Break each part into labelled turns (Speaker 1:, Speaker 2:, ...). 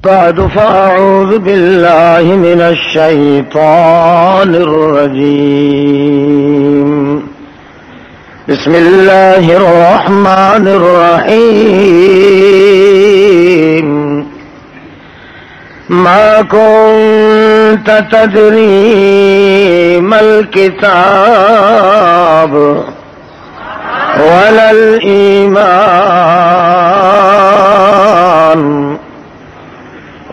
Speaker 1: بعد فأعوذ بالله من الشيطان الرجيم بسم الله الرحمن الرحيم ما كنت تدري ما الكتاب ولا الإيمان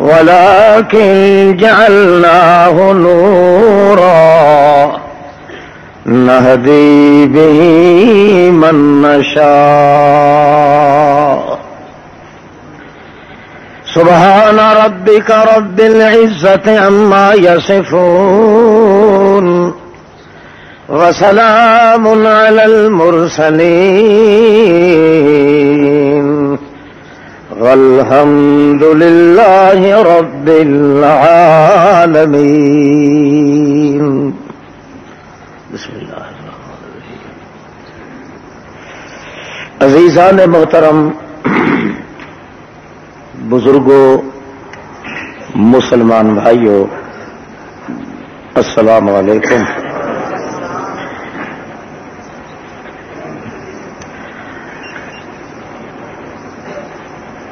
Speaker 1: ولكن جعلناه نورا نهدي به من نشاء سبحان ربك رب العزة عما يصفون وسلام على المرسلين والحمد لله رب العالمين بسم اللہ الرحمن الرحیم. عزیزان محترم، بزرگوں، مسلمان بھائیوں، السلام علیکم.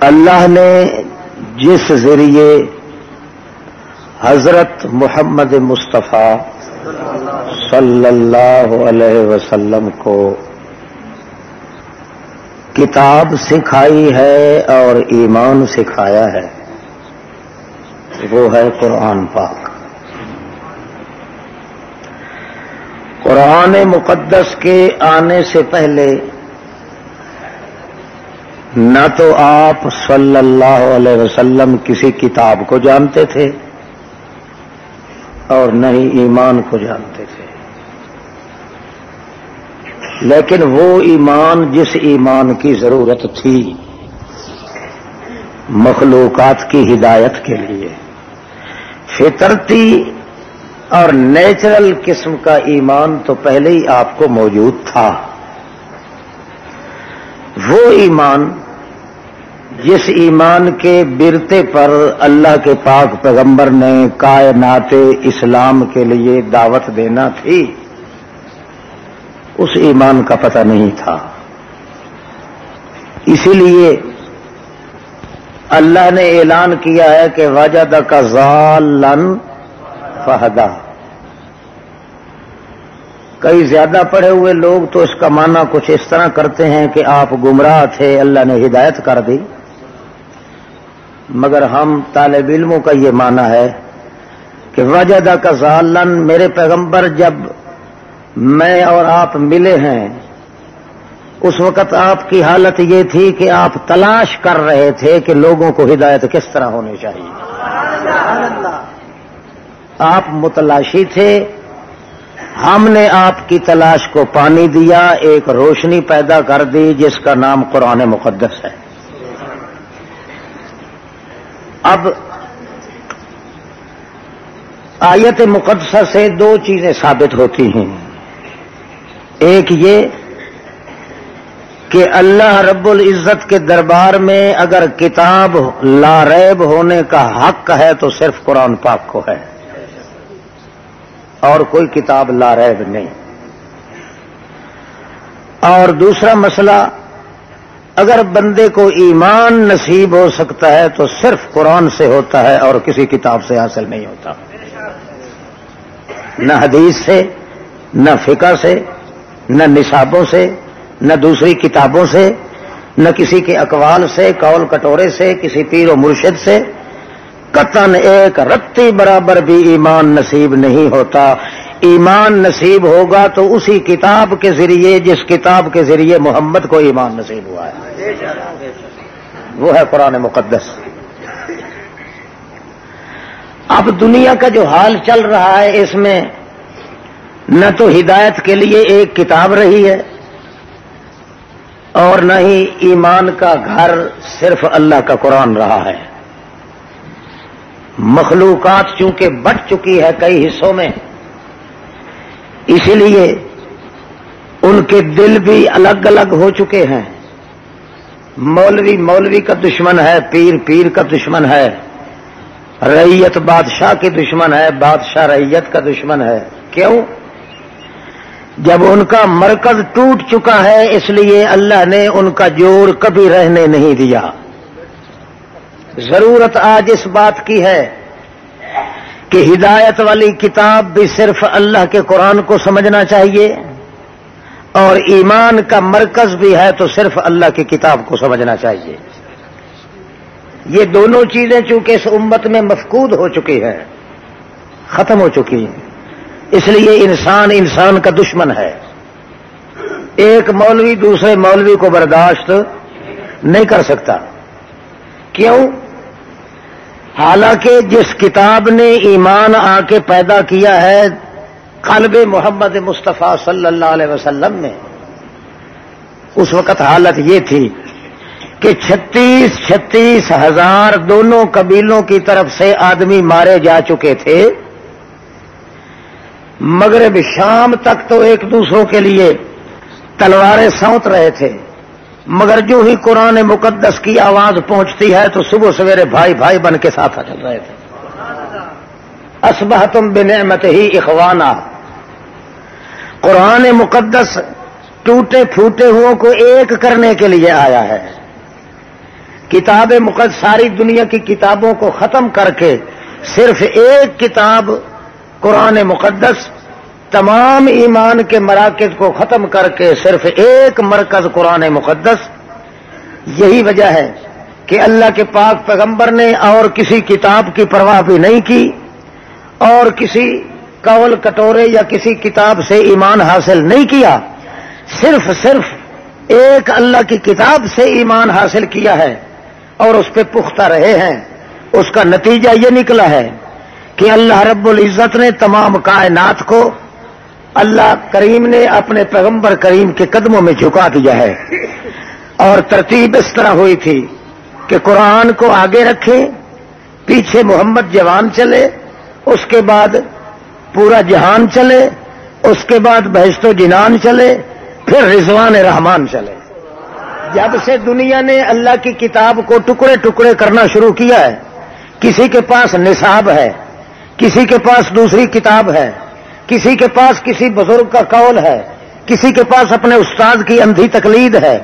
Speaker 1: اللہ نے جس ذریعے حضرت محمد مصطفیٰ صلی اللہ علیہ وسلم کو کتاب سکھائی ہے اور ایمان سکھایا ہے، وہ ہے قرآن پاک. قرآن مقدس کے آنے سے پہلے نہ تو آپ صلی اللہ علیہ وسلم کسی کتاب کو جانتے تھے اور نہ ہی ایمان کو جانتے تھے، لیکن وہ ایمان جس ایمان کی ضرورت تھی مخلوقات کی ہدایت کے لیے، فطرتی اور نیچرل قسم کا ایمان تو پہلے ہی آپ کو موجود تھا. وہ ایمان جس ایمان کے برتے پر اللہ کے پاک پیغمبر نے کائنات اسلام کے لیے دعوت دینا تھی، اس ایمان کا پتہ نہیں تھا. اسی لیے اللہ نے اعلان کیا ہے کہ وجدک ضالا فہدی. کئی زیادہ پڑھے ہوئے لوگ تو اس کا معنی کچھ اس طرح کرتے ہیں کہ آپ گمراہ تھے، اللہ نے ہدایت کر دی، مگر ہم طالب علموں کا یہ معنی ہے کہ وجدک ضالا، میرے پیغمبر جب میں اور آپ ملے ہیں اس وقت آپ کی حالت یہ تھی کہ آپ تلاش کر رہے تھے کہ لوگوں کو ہدایت کس طرح ہونی چاہیے. آپ متلاشی تھے، ہم نے آپ کی تلاش کو پانی دیا، ایک روشنی پیدا کر دی جس کا نام قرآن مقدس ہے. اب آیت مقدسہ سے دو چیزیں ثابت ہوتی ہیں. ایک یہ کہ اللہ رب العزت کے دربار میں اگر کتاب لا ریب ہونے کا حق ہے تو صرف قرآن پاک کو ہے، اور کوئی کتاب لا ریب نہیں. اور دوسرا مسئلہ، اگر بندے کو ایمان نصیب ہو سکتا ہے تو صرف قرآن سے ہوتا ہے اور کسی کتاب سے حاصل نہیں ہوتا، نہ حدیث سے، نہ فقہ سے، نہ نصابوں سے، نہ دوسری کتابوں سے، نہ کسی کے اقوال سے، قول کٹورے سے، کسی پیر و مرشد سے قطعاً ایک رتی برابر بھی ایمان نصیب نہیں ہوتا. ایمان نصیب ہوگا تو اسی کتاب کے ذریعے جس کتاب کے ذریعے محمد کو ایمان نصیب ہوا ہے، وہ ہے قرآن مقدس. اب دنیا کا جو حال چل رہا ہے اس میں نہ تو ہدایت کے لیے ایک کتاب رہی ہے اور نہ ہی ایمان کا گھر صرف اللہ کا قرآن رہا ہے. مخلوقات چونکہ بٹ چکی ہے کئی حصوں میں، اسی لیے ان کے دل بھی الگ الگ ہو چکے ہیں. مولوی مولوی کا دشمن ہے، پیر پیر کا دشمن ہے، رعیت بادشاہ کی دشمن ہے، بادشاہ رعیت کا دشمن ہے۔ کیوں؟ جب ان کا مرکز ٹوٹ چکا ہے اس لیے اللہ نے ان کا جوڑ کبھی رہنے نہیں دیا۔ ضرورت آج اس بات کی ہے کہ ہدایت والی کتاب بھی صرف اللہ کے قرآن کو سمجھنا چاہیے، اور ایمان کا مرکز بھی ہے تو صرف اللہ کی کتاب کو سمجھنا چاہیے۔ یہ دونوں چیزیں چونکہ اس امت میں مفقود ہو چکی ہیں، ختم ہو چکی ہیں، اس لیے انسان کا دشمن ہے۔ ایک مولوی دوسرے مولوی کو برداشت نہیں کر سکتا۔ کیوں؟ حالانکہ جس کتاب نے ایمان آ کے پیدا کیا ہے قلب محمد مصطفیٰ صلی اللہ علیہ وسلم میں، اس وقت حالت یہ تھی کہ 36 ہزار دونوں قبیلوں کی طرف سے آدمی مارے جا چکے تھے۔ مغرب شام تک تو ایک دوسروں کے لیے تلواریں سونت رہے تھے، مگر جو ہی قرآن مقدس کی آواز پہنچتی ہے تو صبح سویرے بھائی بھائی بن کے ساتھ چل رہے تھے۔ اصبحتم بنعمتہ اخوانا۔ قرآن مقدس ٹوٹے پھوٹے ہوں کو ایک کرنے کے لیے آیا ہے۔ کتاب مقدس ساری دنیا کی کتابوں کو ختم کر کے صرف ایک کتاب قرآن مقدس، تمام ایمان کے مراکز کو ختم کر کے صرف ایک مرکز قرآن مقدس۔ یہی وجہ ہے کہ اللہ کے پاک پیغمبر نے اور کسی کتاب کی پرواہ بھی نہیں کی، اور کسی قول کٹورے یا کسی کتاب سے ایمان حاصل نہیں کیا، صرف ایک اللہ کی کتاب سے ایمان حاصل کیا ہے اور اس پہ پختہ رہے ہیں۔ اس کا نتیجہ یہ نکلا ہے کہ اللہ رب العزت نے تمام کائنات کو اللہ کریم نے اپنے پیغمبر کریم کے قدموں میں جھکا دیا ہے، اور ترتیب اس طرح ہوئی تھی کہ قرآن کو آگے رکھیں، پیچھے محمد جوان چلے، اس کے بعد پورا جہان چلے، اس کے بعد بہشت و جنان چلے، پھر رضوان رحمان چلے۔ جب سے دنیا نے اللہ کی کتاب کو ٹکڑے ٹکڑے کرنا شروع کیا ہے، کسی کے پاس نصاب ہے، کسی کے پاس دوسری کتاب ہے، کسی کے پاس کسی بزرگ کا قول ہے، کسی کے پاس اپنے استاد کی اندھی تقلید ہے۔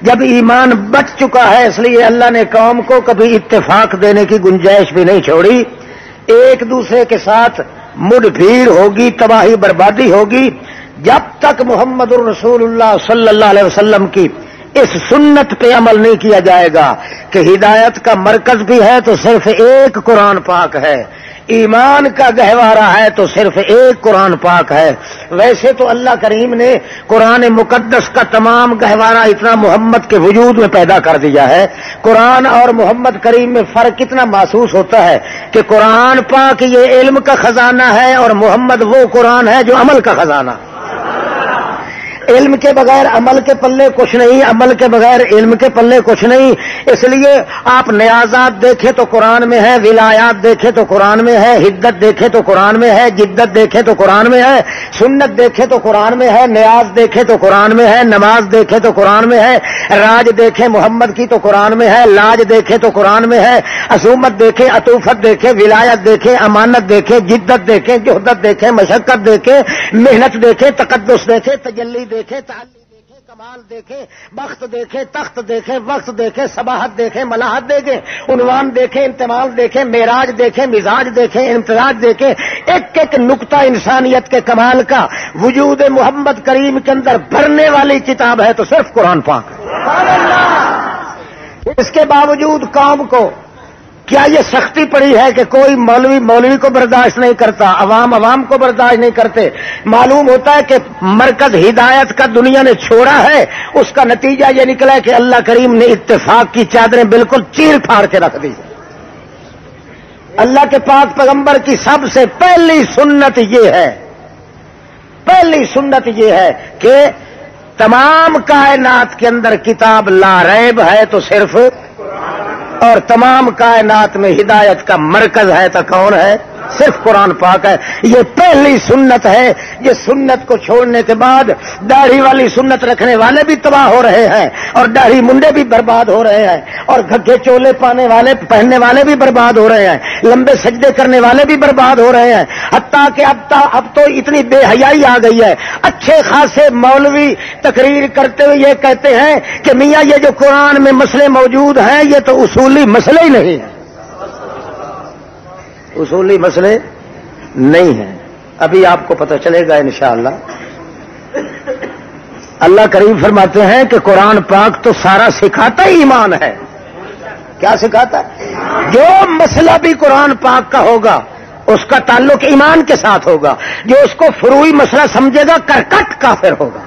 Speaker 1: جب ایمان بچ چکا ہے اس لیے اللہ نے قوم کو کبھی اتفاق دینے کی گنجائش بھی نہیں چھوڑی۔ ایک دوسرے کے ساتھ مڈ بھیڑ ہوگی، تباہی بربادی ہوگی، جب تک محمد الرسول اللہ صلی اللہ علیہ وسلم کی اس سنت پہ عمل نہیں کیا جائے گا کہ ہدایت کا مرکز بھی ہے تو صرف ایک قرآن پاک ہے، ایمان کا گہوارہ ہے تو صرف ایک قرآن پاک ہے۔ ویسے تو اللہ کریم نے قرآن مقدس کا تمام گہوارہ اتنا محمد کے وجود میں پیدا کر دیا ہے۔ قرآن اور محمد کریم میں فرق کتنا محسوس ہوتا ہے کہ قرآن پاک یہ علم کا خزانہ ہے اور محمد وہ قرآن ہے جو عمل کا خزانہ۔ علم کے بغیر عمل کے پلے کچھ نہیں، عمل کے بغیر علم کے پلے کچھ نہیں۔ اس لیے آپ نیازات دیکھیں تو قرآن میں ہے، ولایات دیکھیں تو قرآن میں ہے، حدت دیکھیں تو قرآن میں ہے، جدت دیکھیں تو قرآن میں ہے، سنت دیکھیں تو قرآن میں ہے، نیاز دیکھیں تو قرآن میں ہے، نماز دیکھیں تو قرآن میں ہے، راج دیکھیں محمد کی تو قرآن میں ہے، لاج دیکھیں تو قرآن میں ہے، عصومت دیکھیں، عطوفت دیکھیں، ولایت دیکھیں، امانت دیکھیں، جدت دیکھیں، جہدت دیکھیں، مشقت دیکھیں، محنت دیکھیں، تقدس دیکھیں، تجلی دیکھیں، تعلی دیکھیں، کمال دیکھیں، بخت دیکھیں، تخت دیکھیں، وقت دیکھیں، صباحت دیکھیں، ملاحت دیکھیں، عنوان دیکھیں، انتمال دیکھیں، معراج دیکھیں، مزاج دیکھیں، امتزاج دیکھیں، ایک ایک نقطہ انسانیت کے کمال کا وجود محمد کریم کے اندر بھرنے والی کتاب ہے تو صرف قرآن پاک ہے۔ اس کے باوجود قوم کو کیا یہ سختی پڑی ہے کہ کوئی مولوی کو برداشت نہیں کرتا، عوام کو برداشت نہیں کرتے؟ معلوم ہوتا ہے کہ مرکز ہدایت کا دنیا نے چھوڑا ہے، اس کا نتیجہ یہ نکلا ہے کہ اللہ کریم نے اتفاق کی چادریں بالکل چیر پھاڑ کے رکھ دی۔ اللہ کے پاک پیغمبر کی سب سے پہلی سنت یہ ہے کہ تمام کائنات کے اندر کتاب لا ریب ہے تو صرف، اور تمام کائنات میں ہدایت کا مرکز ہے تو کون ہے؟ صرف قرآن پاک ہے. یہ پہلی سنت ہے. یہ سنت کو چھوڑنے کے بعد داڑھی والی سنت رکھنے والے بھی تباہ ہو رہے ہیں اور داڑھی منڈے بھی برباد ہو رہے ہیں اور گھٹے چولے پہننے والے بھی برباد ہو رہے ہیں, لمبے سجدے کرنے والے بھی برباد ہو رہے ہیں. حتیٰ کہ اب تو اتنی بے حیائی آ گئی ہے. اچھے خاصے مولوی تقریر کرتے ہوئے یہ کہتے ہیں کہ میاں یہ جو قرآن میں مسئلے موجود ہیں یہ تو اصولی مسئلے ہی نہیں ہیں. اصولی مسئلے نہیں ہیں. ابھی آپ کو پتہ چلے گا انشاءاللہ. اللہ کریم فرماتے ہیں کہ قرآن پاک تو سارا سکھاتا ہی ایمان ہے. کیا سکھاتا ہے؟ جو مسئلہ بھی قرآن پاک کا ہوگا اس کا تعلق ایمان کے ساتھ ہوگا. جو اس کو فروعی مسئلہ سمجھے گا کرکٹ کافر ہوگا.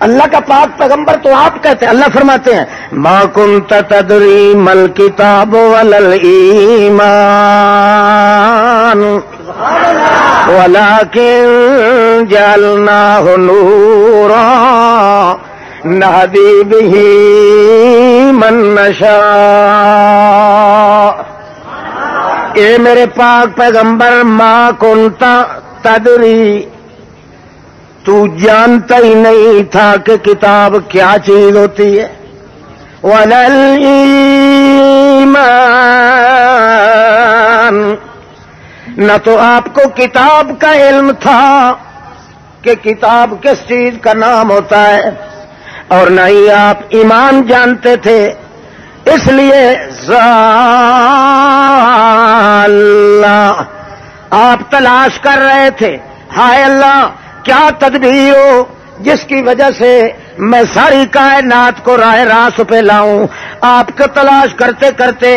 Speaker 1: اللہ کا پاک پیغمبر تو آپ کہتے ہیں, اللہ فرماتے ہیں ما کنت تدری مل کتاب ولل ایمان ولکن جعلناہ نورا نہدی بہ من نشاء. اے میرے پاک پیغمبر ما کنت تدری, تو جانتا ہی نہیں تھا کہ کتاب کیا چیز ہوتی ہے. وَلَلْ ایمان, نہ تو آپ کو کتاب کا علم تھا کہ کتاب کس چیز کا نام ہوتا ہے, اور نہ ہی آپ ایمان جانتے تھے. اس لیے اللہ آپ تلاش کر رہے تھے, ہائے اللہ کیا تدبیر ہو جس کی وجہ سے میں ساری کائنات کو راہ راست پہ لاؤں. آپ کو تلاش کرتے کرتے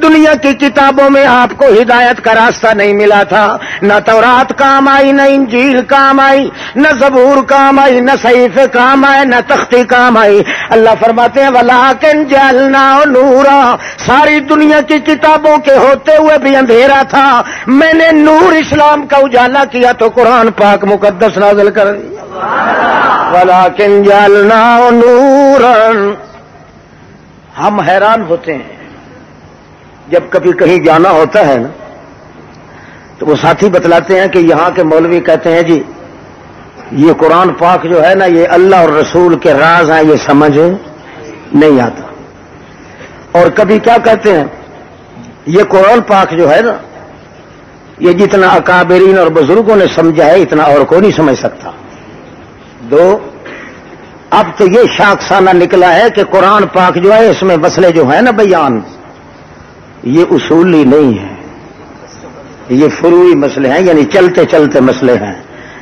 Speaker 1: دنیا کی کتابوں میں آپ کو ہدایت کا راستہ نہیں ملا تھا. نہ تورات کام آئی, نہ انجیل کام آئی, نہ زبور کام آئی, نہ صحیفے کام آئے, نہ تختی کام آئی. اللہ فرماتے ہیں وَلَٰكِن جَعَلْنَاهُ نُورًا, ساری دنیا کی کتابوں کے ہوتے ہوئے بھی اندھیرا تھا, میں نے نور اسلام کا اجالا کیا تو قرآن پاک مقدس نازل کر دیا. وَلَٰكِن جَعَلْنَاهُ نُورًا. ہم حیران ہوتے ہیں جب کبھی کہیں جانا ہوتا ہے نا تو وہ ساتھی بتلاتے ہیں کہ یہاں کے مولوی کہتے ہیں جی یہ قرآن پاک جو ہے نا یہ اللہ اور رسول کے راز ہیں, یہ سمجھ نہیں آتا. اور کبھی کیا کہتے ہیں یہ قرآن پاک جو ہے نا یہ جتنا اکابرین اور بزرگوں نے سمجھا ہے اتنا اور کوئی نہیں سمجھ سکتا. دو, اب تو یہ شاخسانہ نکلا ہے کہ قرآن پاک جو ہے اس میں مسئلے جو ہیں نا بیان یہ اصولی نہیں ہے, یہ فروعی مسئلے ہیں, یعنی چلتے چلتے مسئلے ہیں.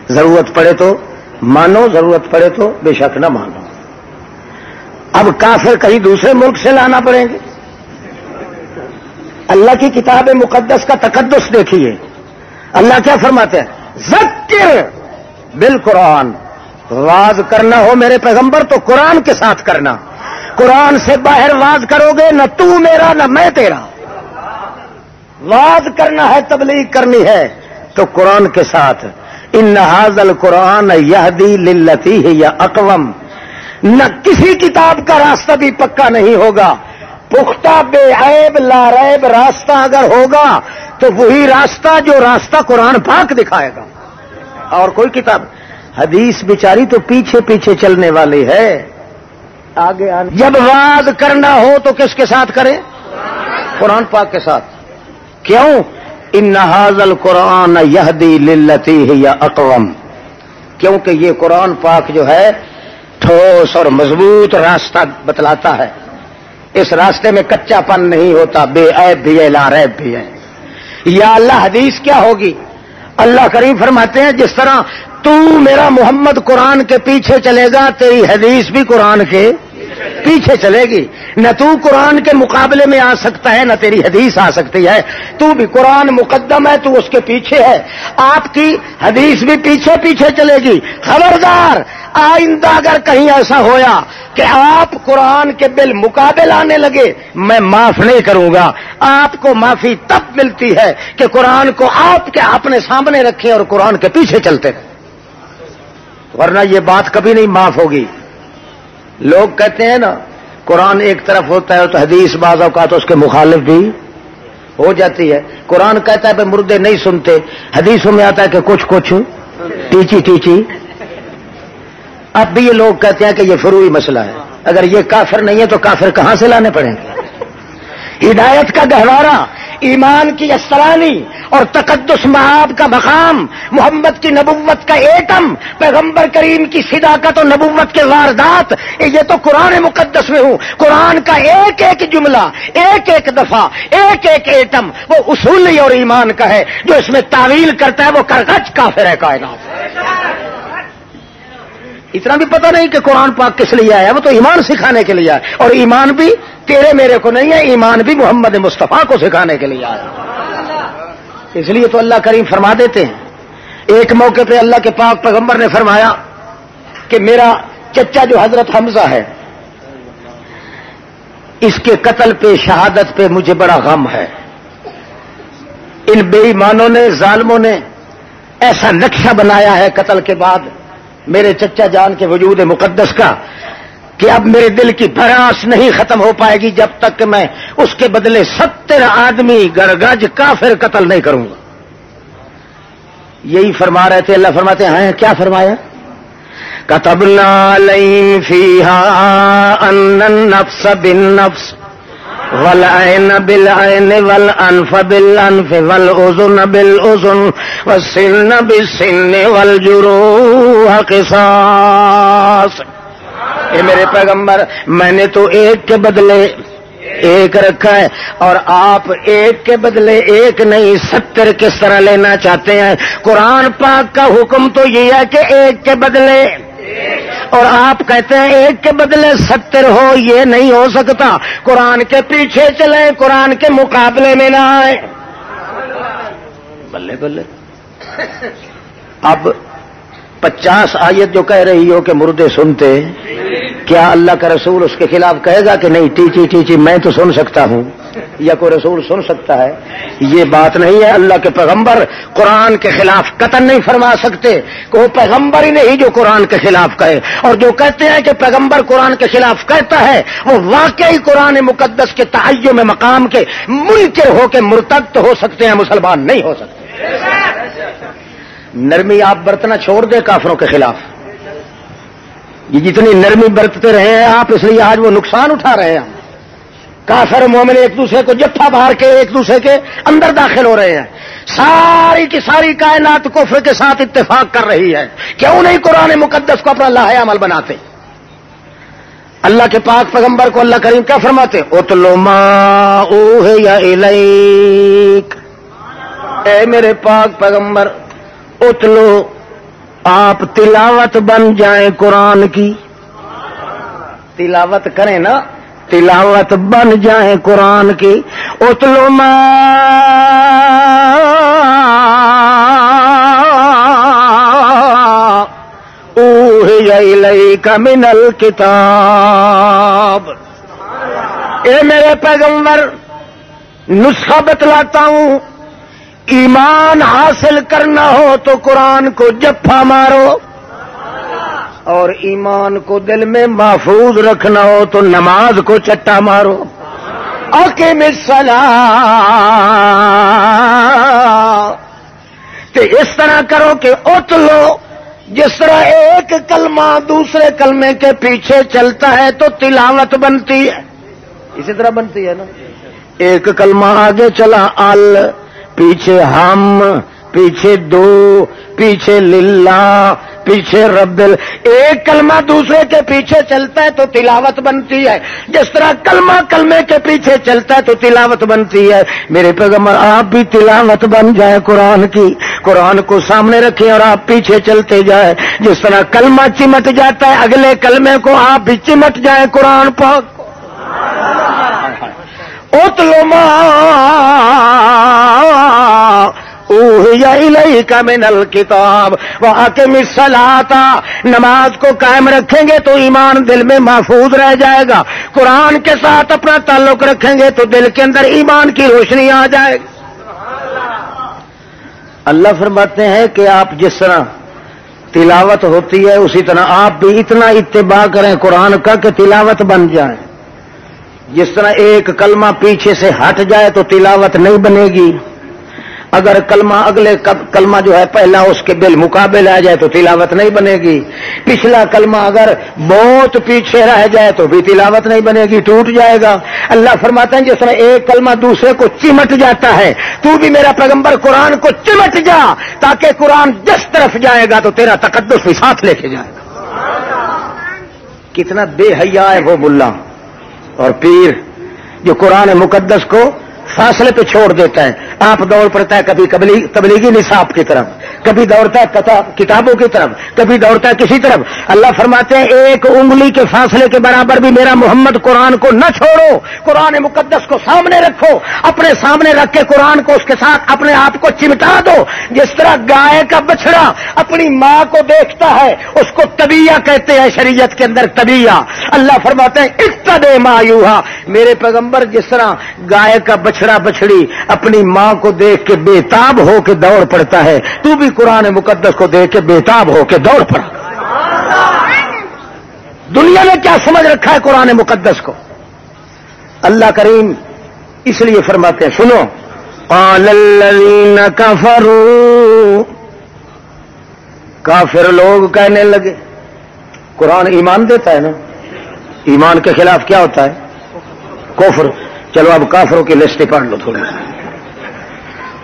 Speaker 1: ضرورت پڑے تو مانو, ضرورت پڑے تو بے شک نہ مانو. اب کافر کہیں دوسرے ملک سے لانا پڑیں گے. اللہ کی کتاب مقدس کا تقدس دیکھیے. اللہ کیا فرماتے ہیں ذکر بالقرآن, واز کرنا ہو میرے پیغمبر تو قرآن کے ساتھ کرنا. قرآن سے باہر واز کرو گے نہ تو میرا نہ میں تیرا. واز کرنا ہے, تبلیغ کرنی ہے تو قرآن کے ساتھ. ان ھذا القرآن یہدی للتی ہی اقوم, نہ کسی کتاب کا راستہ بھی پکا نہیں ہوگا. پختہ بے عیب لا ریب راستہ اگر ہوگا تو وہی راستہ جو راستہ قرآن پاک دکھائے گا, اور کوئی کتاب. حدیث بیچاری تو پیچھے پیچھے چلنے والی ہے, آگے آنے. جب واز کرنا ہو تو کس کے ساتھ کریں؟ قرآن پاک کے ساتھ. کیوں؟ ان ھذا القرآن یہدی للتی ہی اقوم, کیونکہ یہ قرآن پاک جو ہے ٹھوس اور مضبوط راستہ بتلاتا ہے. اس راستے میں کچا پن نہیں ہوتا, بے عیب بھی ہے لا ریب بھی ہے. یا اللہ حدیث کیا ہوگی؟ اللہ کریم فرماتے ہیں جس طرح تو میرا محمد قرآن کے پیچھے چلے گا تیری حدیث بھی قرآن کے پیچھے چلے گی. نہ تو قرآن کے مقابلے میں آ سکتا ہے نہ تیری حدیث آ سکتی ہے. تو بھی قرآن مقدم ہے, تو اس کے پیچھے ہے. آپ کی حدیث بھی پیچھے پیچھے چلے گی. خبردار آئندہ اگر کہیں ایسا ہویا کہ آپ قرآن کے بالمقابل آنے لگے میں معاف نہیں کروں گا. آپ کو معافی تب ملتی ہے کہ قرآن کو آپ کے اپنے سامنے رکھیں اور قرآن کے پیچھے چلتے رہیں, ورنہ یہ بات کبھی نہیں معاف ہوگی. لوگ کہتے ہیں نا قرآن ایک طرف ہوتا ہے تو حدیث بعض اوقات اس کے مخالف بھی ہو جاتی ہے. قرآن کہتا ہے کہ مردے نہیں سنتے, حدیثوں میں آتا ہے کہ کچھ کچھ ٹیچی ٹیچی. اب بھی یہ لوگ کہتے ہیں کہ یہ فروعی مسئلہ ہے. اگر یہ کافر نہیں ہے تو کافر کہاں سے لانے پڑیں گے؟ ہدایت کا گہوارہ, ایمان کی اسرانی اور تقدس معاب کا مقام, محمد کی نبوت کا ایٹم, پیغمبر کریم کی صداقت و نبوت کے واردات, یہ تو قرآن مقدس میں ہوں. قرآن کا ایک ایک جملہ, ایک ایک دفعہ, ایک ایک ایٹم وہ اصولی اور ایمان کا ہے. جو اس میں تعویل کرتا ہے وہ کرغج کافر ہے کائنات. اتنا بھی پتہ نہیں کہ قرآن پاک کس لیے آیا, وہ تو ایمان سکھانے کے لیے آیا. اور ایمان بھی تیرے میرے کو نہیں ہے, ایمان بھی محمد مصطفیٰ کو سکھانے کے لیے آیا. اس لیے تو اللہ کریم فرما دیتے ہیں. ایک موقع پہ اللہ کے پاک پیغمبر نے فرمایا کہ میرا چچا جو حضرت حمزہ ہے, اس کے قتل پہ, شہادت پہ مجھے بڑا غم ہے. ان بے ایمانوں نے, ظالموں نے ایسا نقشہ بنایا ہے قتل کے بعد میرے چچا جان کے وجود مقدس کا کہ اب میرے دل کی بھڑاس نہیں ختم ہو پائے گی جب تک کہ میں اس کے بدلے 70 آدمی گرگج کافر قتل نہیں کروں گا. یہی فرما رہے تھے. اللہ فرماتے ہیں کیا فرمایا؟ کتبنا علیہم فیہا ان النفس بالنفس والعین بالعین والانف بالانف والاذن بالاذن والسن بالسن والجروح قصاص. اے میرے پیغمبر, میں نے تو ایک کے بدلے ایک رکھا ہے, اور آپ ایک کے بدلے ایک نہیں 70 کس طرح لینا چاہتے ہیں؟ قرآن پاک کا حکم تو یہ ہے کہ ایک کے بدلے, اور آپ کہتے ہیں ایک کے بدلے 70 ہو. یہ نہیں ہو سکتا. قرآن کے پیچھے چلیں, قرآن کے مقابلے میں نہ آئے. بلے بلے. اب 50 آیت جو کہہ رہی ہو کہ مردے سنتے, کیا اللہ کا رسول اس کے خلاف کہے گا کہ نہیں ٹیچی ٹیچی میں تو سن سکتا ہوں, یا کوئی رسول سن سکتا ہے؟ یہ بات نہیں ہے. اللہ کے پیغمبر قرآن کے خلاف قطعاً نہیں فرما سکتے کہ وہ پیغمبر ہی نہیں جو قرآن کے خلاف کہے. اور جو کہتے ہیں کہ پیغمبر قرآن کے خلاف کہتا ہے وہ واقعی قرآن مقدس کے تعین میں مقام کے منکر ہو کے مرتد ہو سکتے ہیں, مسلمان نہیں ہو سکتے. نرمی آپ برتنا چھوڑ دیں کافروں کے خلاف. یہ جتنی نرمی برتتے رہے ہیں آپ, اس لیے آج وہ نقصان اٹھا رہے ہیں. کافر مومن ایک دوسرے کو جفا بھار کے ایک دوسرے کے اندر داخل ہو رہے ہیں. ساری کی ساری کائنات کفر کے ساتھ اتفاق کر رہی ہے. کیوں نہیں قرآن مقدس کو اپنا لاہے عمل بناتے؟ اللہ کے پاک پیغمبر کو اللہ کریم کیا فرماتے؟ اتلو ما اوحی الیک. اے میرے پاک پیغمبر, اتلو, آپ تلاوت بن جائیں قرآن کی. تلاوت کریں نا, تلاوت بن جائیں قرآن کی. اتلو ما اوحی الیک من الکتاب. اے میرے پیغمبر, نسخہ بتلاتا ہوں. ایمان حاصل کرنا ہو تو قرآن کو جفا مارو, اور ایمان کو دل میں محفوظ رکھنا ہو تو نماز کو چٹا مارو. اقیم الصلاۃ. تو اس طرح کرو کہ اتلو, جس طرح ایک کلمہ دوسرے کلمے کے پیچھے چلتا ہے تو تلاوت بنتی ہے, اسی طرح بنتی ہے نا. ایک کلمہ آگے چلا ال, پیچھے ہم, پیچھے دو, پیچھے للہ, پیچھے رب. ایک کلمہ دوسرے کے پیچھے چلتا ہے تو تلاوت بنتی ہے. جس طرح کلمہ کلمے کے پیچھے چلتا ہے تو تلاوت بنتی ہے. میرے پیغمبر آپ بھی تلاوت بن جائیں قرآن کی. قرآن کو سامنے رکھیں اور آپ پیچھے چلتے جائیں. جس طرح کلمہ چمٹ جاتا ہے اگلے کلمے کو, آپ بھی چمٹ جائیں قرآن پاک کو. اتلو ما اوحی الیک من الکتاب واقم الصلاۃ. نماز کو قائم رکھیں گے تو ایمان دل میں محفوظ رہ جائے گا. قرآن کے ساتھ اپنا تعلق رکھیں گے تو دل کے اندر ایمان کی روشنی آ جائے گی. اللہ فرماتے ہیں کہ آپ جس طرح تلاوت ہوتی ہے اسی طرح آپ بھی اتنا اتباع کریں قرآن کا کہ تلاوت بن جائیں. جس طرح ایک کلمہ پیچھے سے ہٹ جائے تو تلاوت نہیں بنے گی، اگر کلمہ اگلے کلمہ جو ہے پہلا اس کے بالمقابل آ جائے تو تلاوت نہیں بنے گی، پچھلا کلمہ اگر بہت پیچھے رہ جائے تو بھی تلاوت نہیں بنے گی، ٹوٹ جائے گا۔ اللہ فرماتے ہیں جس طرح ایک کلمہ دوسرے کو چمٹ جاتا ہے، تو بھی میرا پیغمبر قرآن کو چمٹ جا، تاکہ قرآن جس طرف جائے گا تو تیرا تقدس بھی ساتھ لے کے جائے گا۔ کتنا بے حیا ہے وہ ملا اور پیر جو قرآن مقدس کو فاصلے پہ چھوڑ دیتا ہے۔ آپ دوڑ پڑتا ہے کبھی تبلیغی نصاب کی طرف، کبھی دوڑتا ہے کتابوں کی طرف، کبھی دوڑتا ہے کسی طرف۔ اللہ فرماتے ہیں ایک انگلی کے فاصلے کے برابر بھی میرا محمد قرآن کو نہ چھوڑو، قرآن مقدس کو سامنے رکھو، اپنے سامنے رکھ کے قرآن کو اس کے ساتھ اپنے آپ کو چمٹا دو، جس طرح گائے کا بچڑا اپنی ماں کو دیکھتا ہے، اس کو طبیعہ کہتے ہیں شریعت کے اندر، طبیعہ۔ اللہ فرماتے ہیں اتبع ما یوحی، میرے پیغمبر جس طرح گائے کا بچڑا بچڑی اپنی ماں کو دیکھ کے بےتاب ہو کے دوڑ پڑتا ہے، تو بھی قرآن مقدس کو دیکھ کے بےتاب ہو کے دوڑ پڑا۔ دنیا نے کیا سمجھ رکھا ہے قرآن مقدس کو؟ اللہ کریم اس لیے فرماتے ہیں، سنو، قال الذین کفروا، کافر لوگ کہنے لگے، قرآن ایمان دیتا ہے نا، ایمان کے خلاف کیا ہوتا ہے؟ کفر۔ چلو اب کافروں کی لسٹ پڑھ لو تھوڑی۔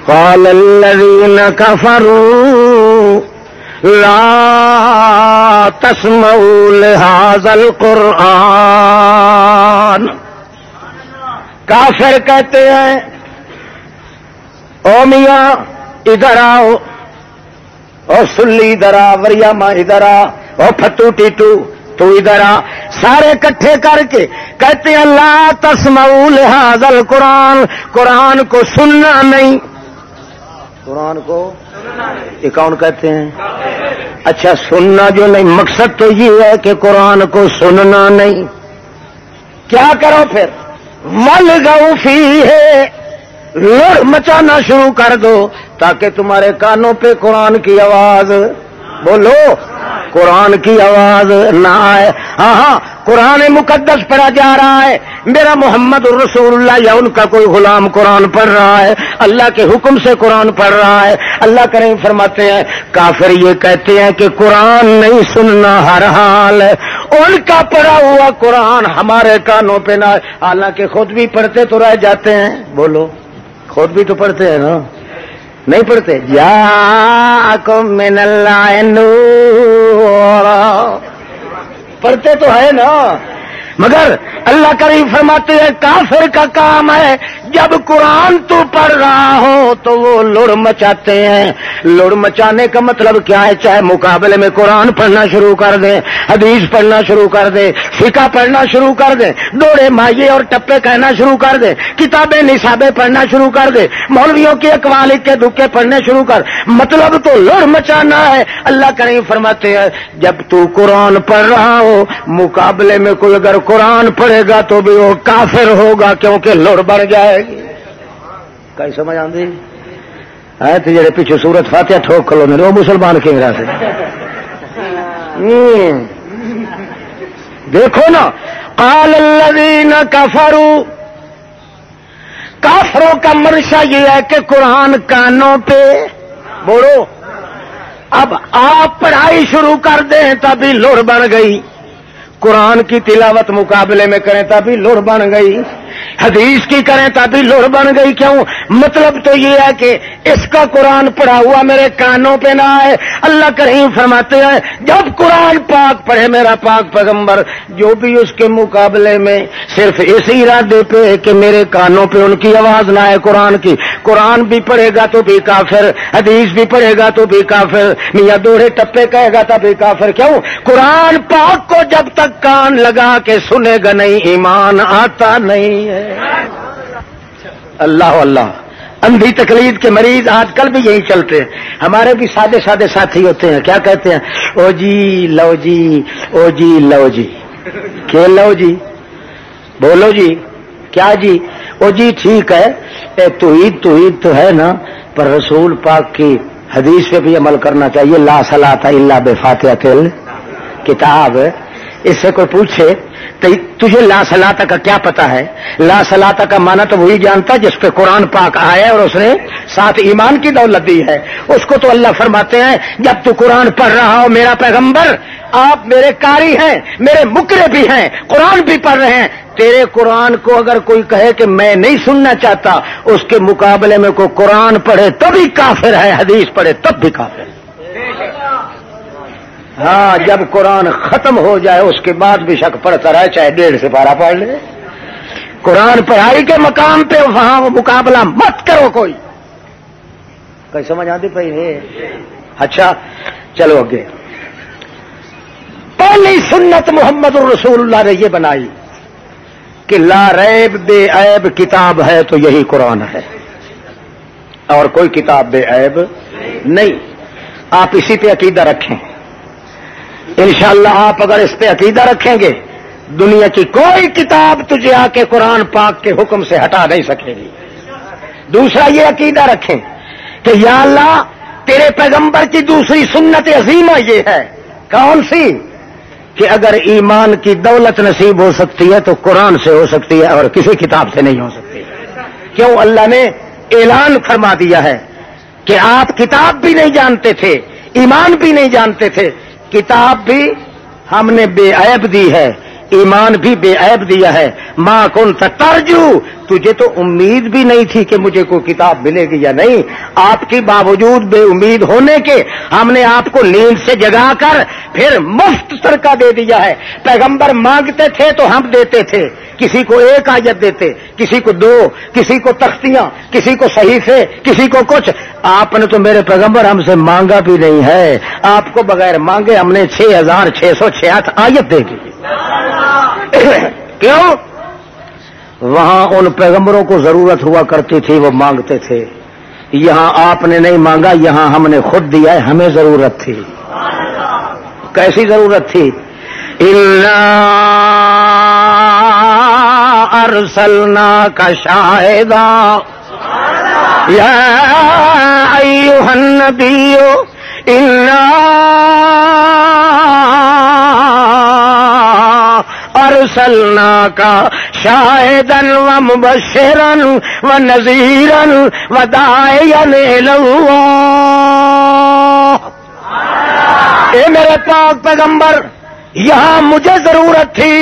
Speaker 1: قال الذین کفروا لا تسمعوا لهذا القرآن، کافر کہتے ہیں او میاں ادھر آؤ، او سلی ادھر آ، وریاما ادھر آ، او پھٹو ٹیٹو تو ادھر آ، سارے کٹھے کر کے کہتے ہیں لا تسمعوا لهذا القرآن، قرآن کو سننا نہیں، قرآن کو یہ کون کہتے ہیں؟ اچھا سننا جو نہیں، مقصد تو یہ ہے کہ قرآن کو سننا نہیں، کیا کرو پھر؟ وَلْغَوْا فِيهِ، لڑ مچانا شروع کر دو تاکہ تمہارے کانوں پہ قرآن کی آواز، بولو قرآن کی آواز نہ آئے۔ ہاں ہاں قرآن مقدس پڑھا جا رہا ہے، میرا محمد رسول اللہ یا ان کا کوئی غلام قرآن پڑھ رہا ہے، اللہ کے حکم سے قرآن پڑھ رہا ہے۔ اللہ کریم فرماتے ہیں کافر یہ کہتے ہیں کہ قرآن نہیں سننا ہر حال ہے، ان کا پڑھا ہوا قرآن ہمارے کانوں پہ نہ، حالانکہ خود بھی پڑھتے تو رہ جاتے ہیں، بولو خود بھی تو پڑھتے ہیں نا، نہیں پڑھتے؟ جاءکم من اللہ نور، پڑھتے تو ہے نا، مگر اللہ کریم فرماتے ہیں کافر کا کام ہے جب قرآن تو پڑھ رہا ہو تو وہ لڑ مچاتے ہیں۔ لڑ مچانے کا مطلب کیا ہے؟ چاہے مقابلے میں قرآن پڑھنا شروع کر دیں، حدیث پڑھنا شروع کر دیں، فقہ پڑھنا شروع کر دیں، ڈوڑے مائے اور ٹپے کہنا شروع کر دیں، کتابیں نصابیں پڑھنا شروع کر دیں، مولویوں کے اقوال کے دکے پڑھنے شروع کر، مطلب تو لڑ مچانا ہے۔ اللہ کریم فرماتے ہیں جب تو قرآن پڑھ رہا ہو، مقابلے میں کوئی اگر قرآن پڑھے گا تو بھی وہ کافر ہوگا، کیونکہ لڑ بڑھ جائے گی۔ کئی سمجھ آندی ہے تو جڑے پیچھے سورت فاتحہ ٹھوک کھلو نے وہ مسلمان کی میرا سے دیکھو نا، قال الذین کفروا، کافروں کا منشا یہ ہے کہ قرآن کانوں پہ بولو، اب آپ پڑھائی شروع کر دیں تبھی لڑ بڑھ گئی، قرآن کی تلاوت مقابلے میں کریں تبھی لڑ بن گئی، حدیث کی کریں تبھی لڑ بن گئی۔ کیوں؟ مطلب تو یہ ہے کہ اس کا قرآن پڑھا ہوا میرے کانوں پہ نہ آئے۔ اللہ کریم فرماتے ہیں جب قرآن پاک پڑھے میرا پاک پیغمبر، جو بھی اس کے مقابلے میں صرف اسی ارادے پہ کہ میرے کانوں پہ ان کی آواز نہ آئے قرآن کی، قرآن بھی پڑھے گا تو بھی کافر، حدیث بھی پڑھے گا تو بھی کافر، میاں دوڑے ٹپے کہے گا تب بھی کافر۔ کیوں؟ قرآن پاک کو جب تک کان لگا کے سنے گا نہیں ایمان آتا نہیں ہے۔ اللہ اللہ، اندھی تقلید کے مریض آج کل بھی یہی چلتے ہیں، ہمارے بھی سادے سادے ساتھی ہوتے ہیں، کیا کہتے ہیں؟ او جی لو جی، او جی لو جی، کہ لو جی، بولو جی، کیا جی؟ او جی ٹھیک ہے، توحید تو ہے نا، پر رسول پاک کی حدیث پہ بھی عمل کرنا چاہیے، لا صلاۃ الا بفاتحۃ الکتاب۔ اس سے کوئی پوچھے تجھے لا صلاۃ کا کیا پتا ہے؟ لا صلاۃ کا معنی تو وہی جانتا جس پہ قرآن پاک آیا اور اس نے ساتھ ایمان کی دولت دی ہے. اس کو تو اللہ فرماتے ہیں جب تو قرآن پڑھ رہا ہو میرا پیغمبر، آپ میرے قاری ہیں، میرے مقرئ بھی ہیں، قرآن بھی پڑھ رہے ہیں، تیرے قرآن کو اگر کوئی کہے کہ میں نہیں سننا چاہتا، اس کے مقابلے میں کوئی قرآن پڑھے تو بھی کافر ہے، حدیث پڑھے تب بھی کافر ہے. ہاں جب قرآن ختم ہو جائے اس کے بعد بھی شک پڑتا رہے، چاہے 1.5 سپارہ پڑھ لے. قرآن پڑھائی کے مقام پہ وہاں مقابلہ مت کرو کوئی. کوئی سمجھ آتی پئی ہے؟ اچھا چلو آگے. پہلی سنت محمد الرسول اللہ نے یہ بنائی کہ لا ریب بے عیب کتاب ہے تو یہی قرآن ہے، اور کوئی کتاب بے عیب نہیں. آپ اسی پہ عقیدہ رکھیں، انشاءاللہ آپ اگر اس پہ عقیدہ رکھیں گے دنیا کی کوئی کتاب تجھے آ کے قرآن پاک کے حکم سے ہٹا نہیں سکے گی. دوسرا یہ عقیدہ رکھیں کہ یا اللہ تیرے پیغمبر کی دوسری سنت عظیمہ یہ ہے. کون سی؟ کہ اگر ایمان کی دولت نصیب ہو سکتی ہے تو قرآن سے ہو سکتی ہے اور کسی کتاب سے نہیں ہو سکتی. کیوں؟ اللہ نے اعلان فرما دیا ہے کہ آپ کتاب بھی نہیں جانتے تھے، ایمان بھی نہیں جانتے تھے، کتاب بھی ہم نے بے عیب دی ہے، ایمان بھی بے عیب دیا ہے. ما کنت ترجو، تجھے تو امید بھی نہیں تھی کہ مجھے کوئی کتاب ملے گی یا نہیں. آپ کی باوجود بے امید ہونے کے ہم نے آپ کو نیند سے جگا کر پھر مفت صدقہ دے دیا ہے. پیغمبر مانگتے تھے تو ہم دیتے تھے، کسی کو 1 آیت دیتے، کسی کو 2، کسی کو تختیاں، کسی کو صحیفے، کسی کو کچھ. آپ نے تو میرے پیغمبر ہم سے مانگا بھی نہیں ہے، آپ کو بغیر مانگے ہم نے 6666 آیت دے دی. کیوں؟ وہاں ان پیغمبروں کو ضرورت ہوا کرتی تھی، وہ مانگتے تھے. یہاں آپ نے نہیں مانگا، یہاں ہم نے خود دیا ہے، ہمیں ضرورت تھی. کیسی ضرورت تھی؟ اِنَّا أَرْسَلْنَاكَ شَاهِدًا يَا أَيُّهَا النَّبِيُّ إِنَّا أَرْسَلْنَاكَ شَاهِدًا وَمُبَشِّرًا وَنَذِيرًا وَدَاعِيًا إِلَى اللَّهِ. اے میرے پاک پیغمبر، یہاں مجھے ضرورت تھی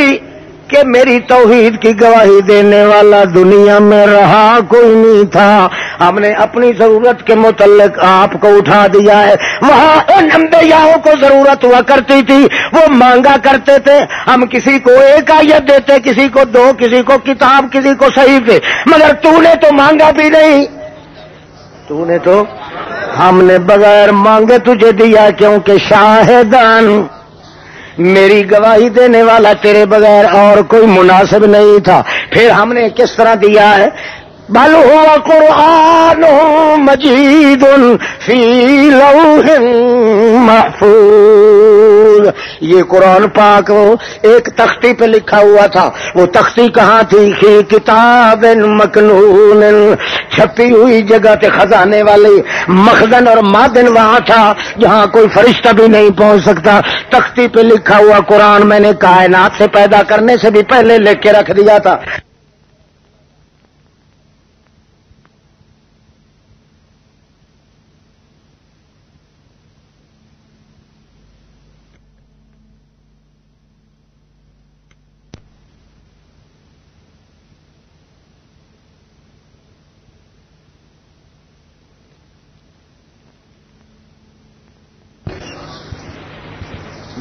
Speaker 1: کہ میری توحید کی گواہی دینے والا دنیا میں رہا کوئی نہیں تھا. ہم نے اپنی ضرورت کے متعلق آپ کو اٹھا دیا ہے. وہاں ان انبیاءوں کو ضرورت ہوا کرتی تھی، وہ مانگا کرتے تھے. ہم کسی کو 1 آیت دیتے، کسی کو 2، کسی کو کتاب، کسی کو صحیفے. مگر تو نے تو مانگا بھی نہیں، تو نے تو ہم نے بغیر مانگے تجھے دیا، کیونکہ شاہدان میری گواہی دینے والا تیرے بغیر اور کوئی مناسب نہیں تھا. پھر ہم نے کس طرح دیا ہے؟ بل هو قرآن مجید فی لوح محفوظ. یہ قرآن پاک وہ ایک تختی پہ لکھا ہوا تھا. وہ تختی کہاں تھی؟ فی کتاب مکنون، چھپی ہوئی جگہ تھے، خزانے والی. مخزن اور معدن وہاں تھا جہاں کوئی فرشتہ بھی نہیں پہنچ سکتا. تختی پہ لکھا ہوا قرآن میں نے کائنات سے پیدا کرنے سے بھی پہلے لکھ کے رکھ دیا تھا.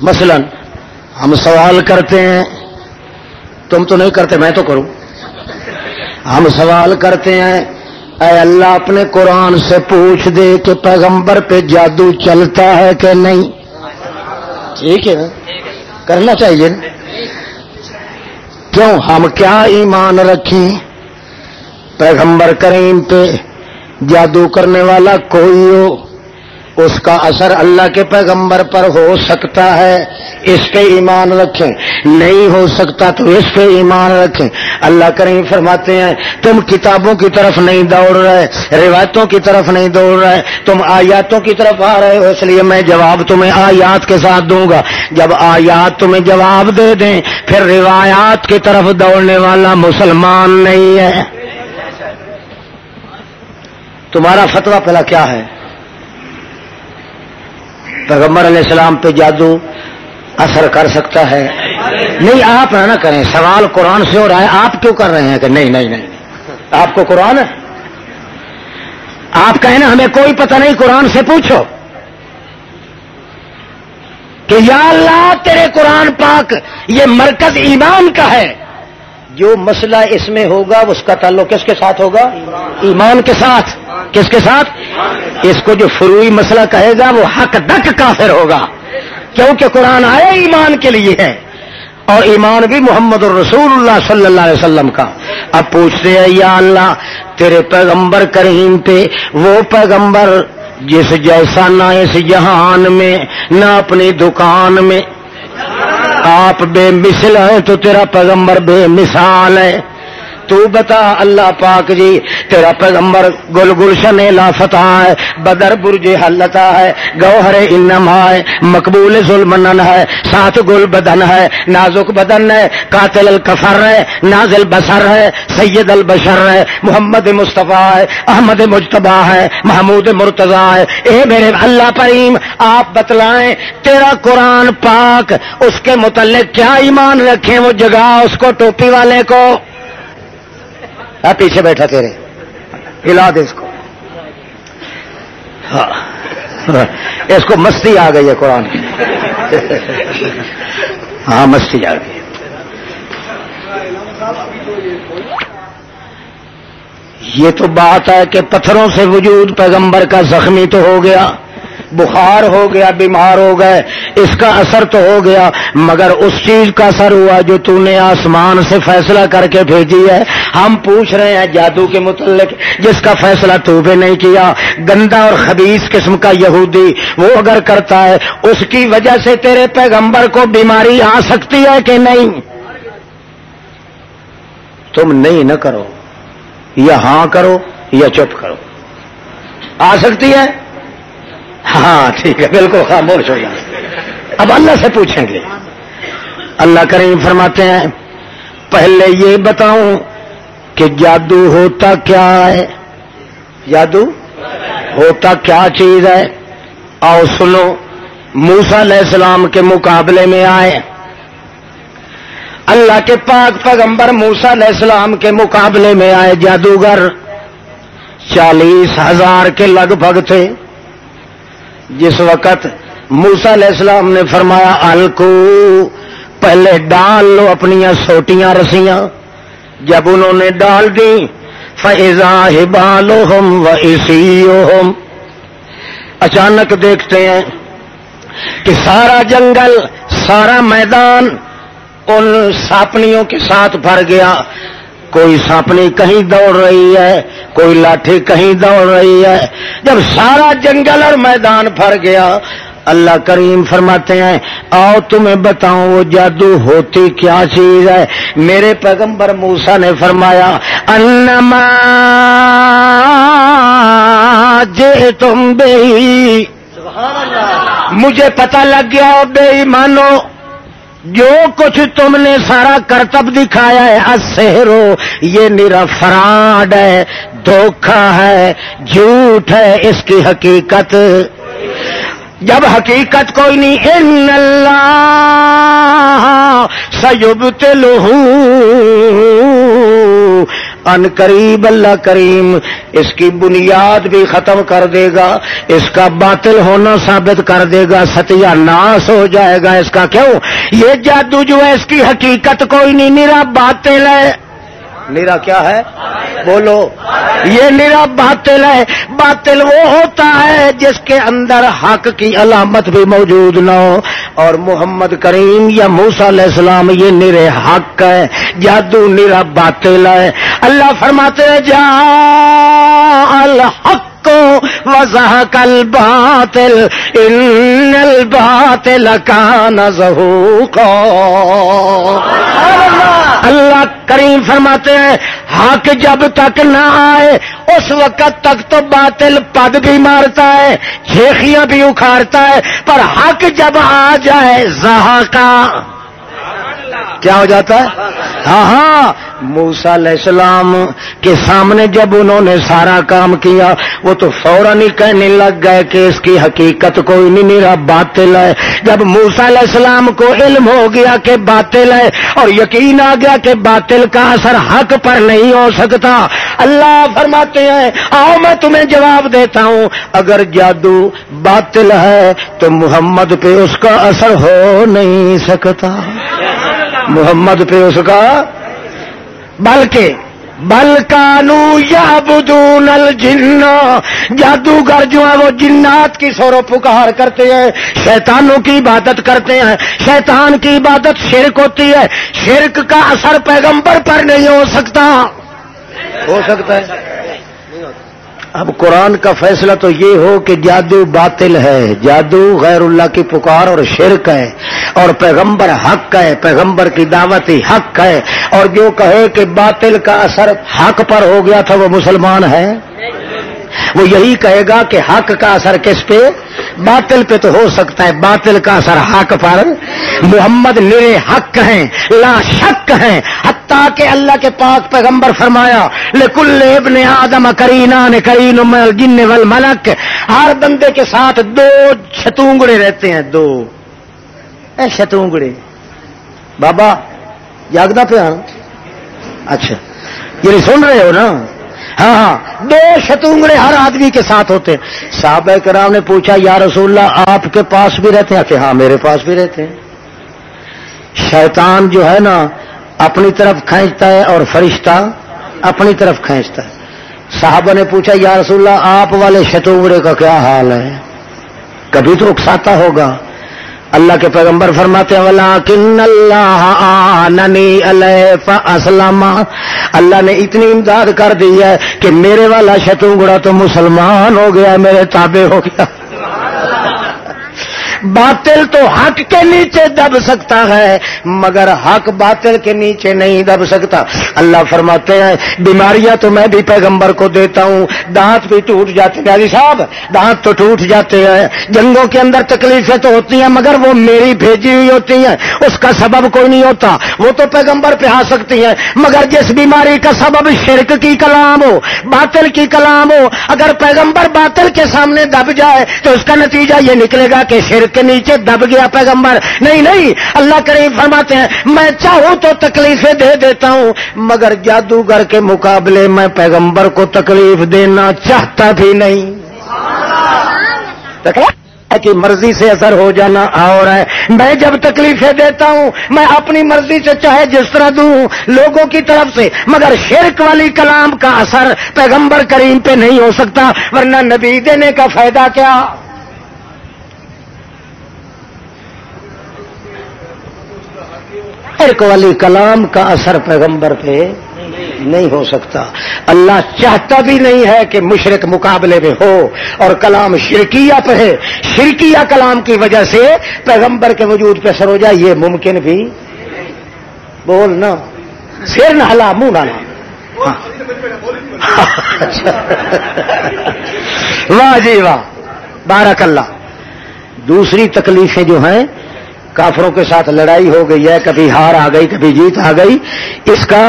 Speaker 1: مثلا ہم سوال کرتے ہیں، تم تو نہیں کرتے، میں تو کروں. ہم سوال کرتے ہیں اے اللہ اپنے قرآن سے پوچھ دے کہ پیغمبر پہ جادو چلتا ہے کہ نہیں. ٹھیک ہے نا؟ کرنا چاہیے. کیوں؟ ہم کیا ایمان رکھیں پیغمبر کریم پہ جادو کرنے والا کوئی ہو اس کا اثر اللہ کے پیغمبر پر ہو سکتا ہے، اس پہ ایمان رکھیں، نہیں ہو سکتا تو اس پہ ایمان رکھیں۔ اللہ کریم فرماتے ہیں تم کتابوں کی طرف نہیں دوڑ رہے، روایتوں کی طرف نہیں دوڑ رہے، تم آیاتوں کی طرف آ رہے ہو، اس لیے میں جواب تمہیں آیات کے ساتھ دوں گا۔ جب آیات تمہیں جواب دے دیں پھر روایات کی طرف دوڑنے والا مسلمان نہیں ہے۔ تمہارا فتویٰ پہلا کیا ہے؟ پیغمبر علیہ السلام پہ جادو اثر کر سکتا ہے؟ نہیں، آپ نہ کریں، سوال قرآن سے ہو رہا ہے، آپ کیوں کر رہے ہیں کہ نہیں نہیں نہیں؟ آپ کو قرآن ہے، آپ کہیں نا ہمیں کوئی پتہ نہیں، قرآن سے پوچھو کہ یا اللہ تیرے قرآن پاک یہ مرکز ایمان کا ہے، جو مسئلہ اس میں ہوگا اس کا تعلق کس کے ساتھ ہوگا؟ ایمان کے ساتھ۔ کس کے ساتھ؟ اس کو جو فروعی مسئلہ کہے گا وہ حق دک کافر ہوگا، کیونکہ قرآن آیا ایمان کے لیے ہے، اور ایمان بھی محمد الرسول اللہ صلی اللہ علیہ وسلم کا۔ اب پوچھتے ہیں یا اللہ تیرے پیغمبر کریم پہ، وہ پیغمبر جس جیسا نہ اس جہان میں نہ اپنی دکان میں، آپ بے مثل ہیں تو تیرا پیغمبر بے مثال ہے۔ تو بتا اللہ پاک جی تیرا پیغمبر گل گلشن لافتہ ہے، بدر برج حلتا ہے، گوہر انما ہے، مقبول ظلمنن ہے، ساتھ گل بدن ہے، نازک بدن ہے، قاتل الکفر ہے، نازل بصر ہے، سید البشر ہے، محمد مصطفیٰ ہے، احمد مجتبیٰ ہے، محمود مرتضیٰ ہے۔ اے میرے اللہ کریم آپ بتلائیں تیرا قرآن پاک اس کے متعلق کیا ایمان رکھیں، وہ جگہ اس کو ٹوپی والے کو پیچھے بیٹھا تیرے ہلا دے اس کو، ہاں اس کو مستی آ گئی ہے قرآن کی، ہاں مستی آ گئی۔ یہ تو بات ہے کہ پتھروں سے وجود پیغمبر کا زخمی تو ہو گیا، بخار ہو گیا، بیمار ہو گئے، اس کا اثر تو ہو گیا، مگر اس چیز کا اثر ہوا جو تو نے آسمان سے فیصلہ کر کے بھیجی ہے۔ ہم پوچھ رہے ہیں جادو کے متعلق جس کا فیصلہ تو بھی نہیں کیا، گندا اور خبیث قسم کا یہودی وہ اگر کرتا ہے، اس کی وجہ سے تیرے پیغمبر کو بیماری آ سکتی ہے کہ نہیں؟ تم نہیں نہ کرو، یا ہاں کرو یا چپ کرو، آ سکتی ہے؟ ہاں ٹھیک ہے، بالکل خاموش ہو جائے۔ اب اللہ سے پوچھیں گے۔ اللہ کریم فرماتے ہیں پہلے یہ بتاؤں کہ جادو ہوتا کیا ہے، جادو ہوتا کیا چیز ہے؟ آؤ سنو، موسیٰ علیہ السلام کے مقابلے میں آئے، اللہ کے پاک پیغمبر موسیٰ علیہ السلام کے مقابلے میں آئے جادوگر 40,000 کے لگ بھگ تھے۔ جس وقت موسیٰ علیہ السلام نے فرمایا الکو، پہلے ڈال لو اپنی سوٹیاں رسیاں، جب انہوں نے ڈال دی فَإِذَا حِبَالُهُمْ وَعِصِيُّهُمْ، اچانک دیکھتے ہیں کہ سارا جنگل سارا میدان ان ساپنیوں کے ساتھ بھر گیا، کوئی سانپنی کہیں دوڑ رہی ہے، کوئی لاٹھی کہیں دوڑ رہی ہے۔ جب سارا جنگل اور میدان بھر گیا، اللہ کریم فرماتے ہیں آؤ تمہیں بتاؤں وہ جادو ہوتی کیا چیز ہے۔ میرے پیغمبر موسیٰ نے فرمایا انما جئتم بہی، مجھے پتہ لگ گیا بے ایمانو، جو کچھ تم نے سارا کرتب دکھایا ہے السحرو، یہ میرا فراڈ ہے، دھوکہ ہے، جھوٹ ہے، اس کی حقیقت جب حقیقت کوئی نہیں، ان اللہ سیبطلہ، ان قریب اللہ کریم اس کی بنیاد بھی ختم کر دے گا، اس کا باطل ہونا ثابت کر دے گا، ستیہ ناس ہو جائے گا اس کا۔ کیوں؟ یہ جادو جو ہے اس کی حقیقت کوئی نہیں، میرا باطل ہے۔ میرا کیا ہے؟ بولو، یہ میرا باطل ہے۔ باطل وہ ہوتا ہے جس کے اندر حق کی علامت بھی موجود نہ ہو، اور محمد کریم یا موسیٰ علیہ السلام یہ نرے حق ہے، جادو نرا باطل ہے۔ اللہ فرماتے ہیں جاء الحق وزهق الباطل ان الباطل كان زهوقا. اللہ کریم فرماتے ہیں حق جب تک نہ آئے اس وقت تک تو باطل پد بھی مارتا ہے، شیخیاں بھی اکھاڑتا ہے، پر حق جب آ جائے زہقا کیا ہو جاتا ہے؟ ہاں موسیٰ علیہ السلام کے سامنے جب انہوں نے سارا کام کیا وہ تو فوراً ہی کہنے لگ گئے کہ اس کی حقیقت کوئی نہیں، میرا باطل ہے. جب موسیٰ علیہ السلام کو علم ہو گیا کہ باطل ہے اور یقین آ گیا کہ باطل کا اثر حق پر نہیں ہو سکتا، اللہ فرماتے ہیں آؤ میں تمہیں جواب دیتا ہوں، اگر جادو باطل ہے تو محمد پہ اس کا اثر ہو نہیں سکتا، محمد پہ اس کا، بلکہ بل کانوا یعبدون الجن، جادوگر جو ہیں وہ جنات کی سور و پکار کرتے ہیں، شیطانوں کی عبادت کرتے ہیں. شیطان کی عبادت شرک ہوتی ہے، شرک کا اثر پیغمبر پر نہیں ہو سکتا. ہو سکتا ہے؟ اب قرآن کا فیصلہ تو یہ ہو کہ جادو باطل ہے، جادو غیر اللہ کی پکار اور شرک ہے، اور پیغمبر حق ہے، پیغمبر کی دعوت ہی حق ہے، اور جو کہے کہ باطل کا اثر حق پر ہو گیا تھا وہ مسلمان ہے. وہ یہی کہے گا کہ حق کا اثر کس پہ؟ باطل پہ تو ہو سکتا ہے، باطل کا اثر حق پر. محمد نرے حق ہیں، لا شک ہیں، حتیٰ کہ اللہ کے پاک پیغمبر فرمایا لکل ابن آدم قرینان قرین من الجن والملک، ہر بندے کے ساتھ دو شتونگڑے رہتے ہیں، دو شتونگڑے. بابا جاگدا پہ ہاں؟ اچھا یہ سن رہے ہو نا؟ ہاں دو شتونگڑے ہر آدمی کے ساتھ ہوتے ہیں. صحابہ کرام نے پوچھا یا رسول اللہ آپ کے پاس بھی رہتے ہیں؟ کہ ہاں میرے پاس بھی رہتے ہیں. شیطان جو ہے نا اپنی طرف کھینچتا ہے اور فرشتہ اپنی طرف کھینچتا ہے. صحابہ نے پوچھا یا رسول اللہ آپ والے شتونگڑے کا کیا حال ہے؟ کبھی تو اکساتا ہوگا. اللہ کے پیغمبر فرماتے ہیں وَلَٰكِنَّ اللَّهَ أَعَانَنِي عَلَيْهِ فَأَسْلَمَ، اللہ نے اتنی امداد کر دی ہے کہ میرے والا شتونگڑا تو مسلمان ہو گیا، میرے تابع ہو گیا. باطل تو حق کے نیچے دب سکتا ہے مگر حق باطل کے نیچے نہیں دب سکتا. اللہ فرماتے ہیں بیماریاں تو میں بھی پیغمبر کو دیتا ہوں، دانت بھی ٹوٹ جاتے ہیں علی صاحب، دانت تو ٹوٹ جاتے ہیں، جنگوں کے اندر تکلیفیں تو ہوتی ہیں مگر وہ میری بھیجی ہوئی ہوتی ہیں، اس کا سبب کوئی نہیں ہوتا، وہ تو پیغمبر پہ آ سکتی ہیں. مگر جس بیماری کا سبب شرک کی کلام ہو، باطل کی کلام ہو، اگر پیغمبر باطل کے سامنے دب جائے تو اس کا نتیجہ یہ نکلے گا کہ شرک کے نیچے دب گیا پیغمبر. نہیں، اللہ کریم فرماتے ہیں میں چاہوں تو تکلیفیں دے دیتا ہوں مگر جادوگر کے مقابلے میں پیغمبر کو تکلیف دینا چاہتا بھی نہیں. کی مرضی سے اثر ہو جانا اور ہے. میں جب تکلیفیں دیتا ہوں میں اپنی مرضی سے چاہے جس طرح دوں لوگوں کی طرف سے، مگر شرک والی کلام کا اثر پیغمبر کریم پہ نہیں ہو سکتا، ورنہ نبی دینے کا فائدہ کیا؟ شرک والی کلام کا اثر پیغمبر پہ نہیں ہو سکتا. اللہ چاہتا بھی نہیں ہے کہ مشرک مقابلے میں ہو اور کلام شرکیہ پہ ہے، شرکیہ کلام کی وجہ سے پیغمبر کے وجود پہ اثر ہو جائے، یہ ممکن بھی. بولنا سر نہ ہلا منہ نہ. واہ جی واہ بارک اللہ. دوسری تکلیفیں جو ہیں کافروں کے ساتھ لڑائی ہو گئی ہے، کبھی ہار آ گئی کبھی جیت آ گئی، اس کا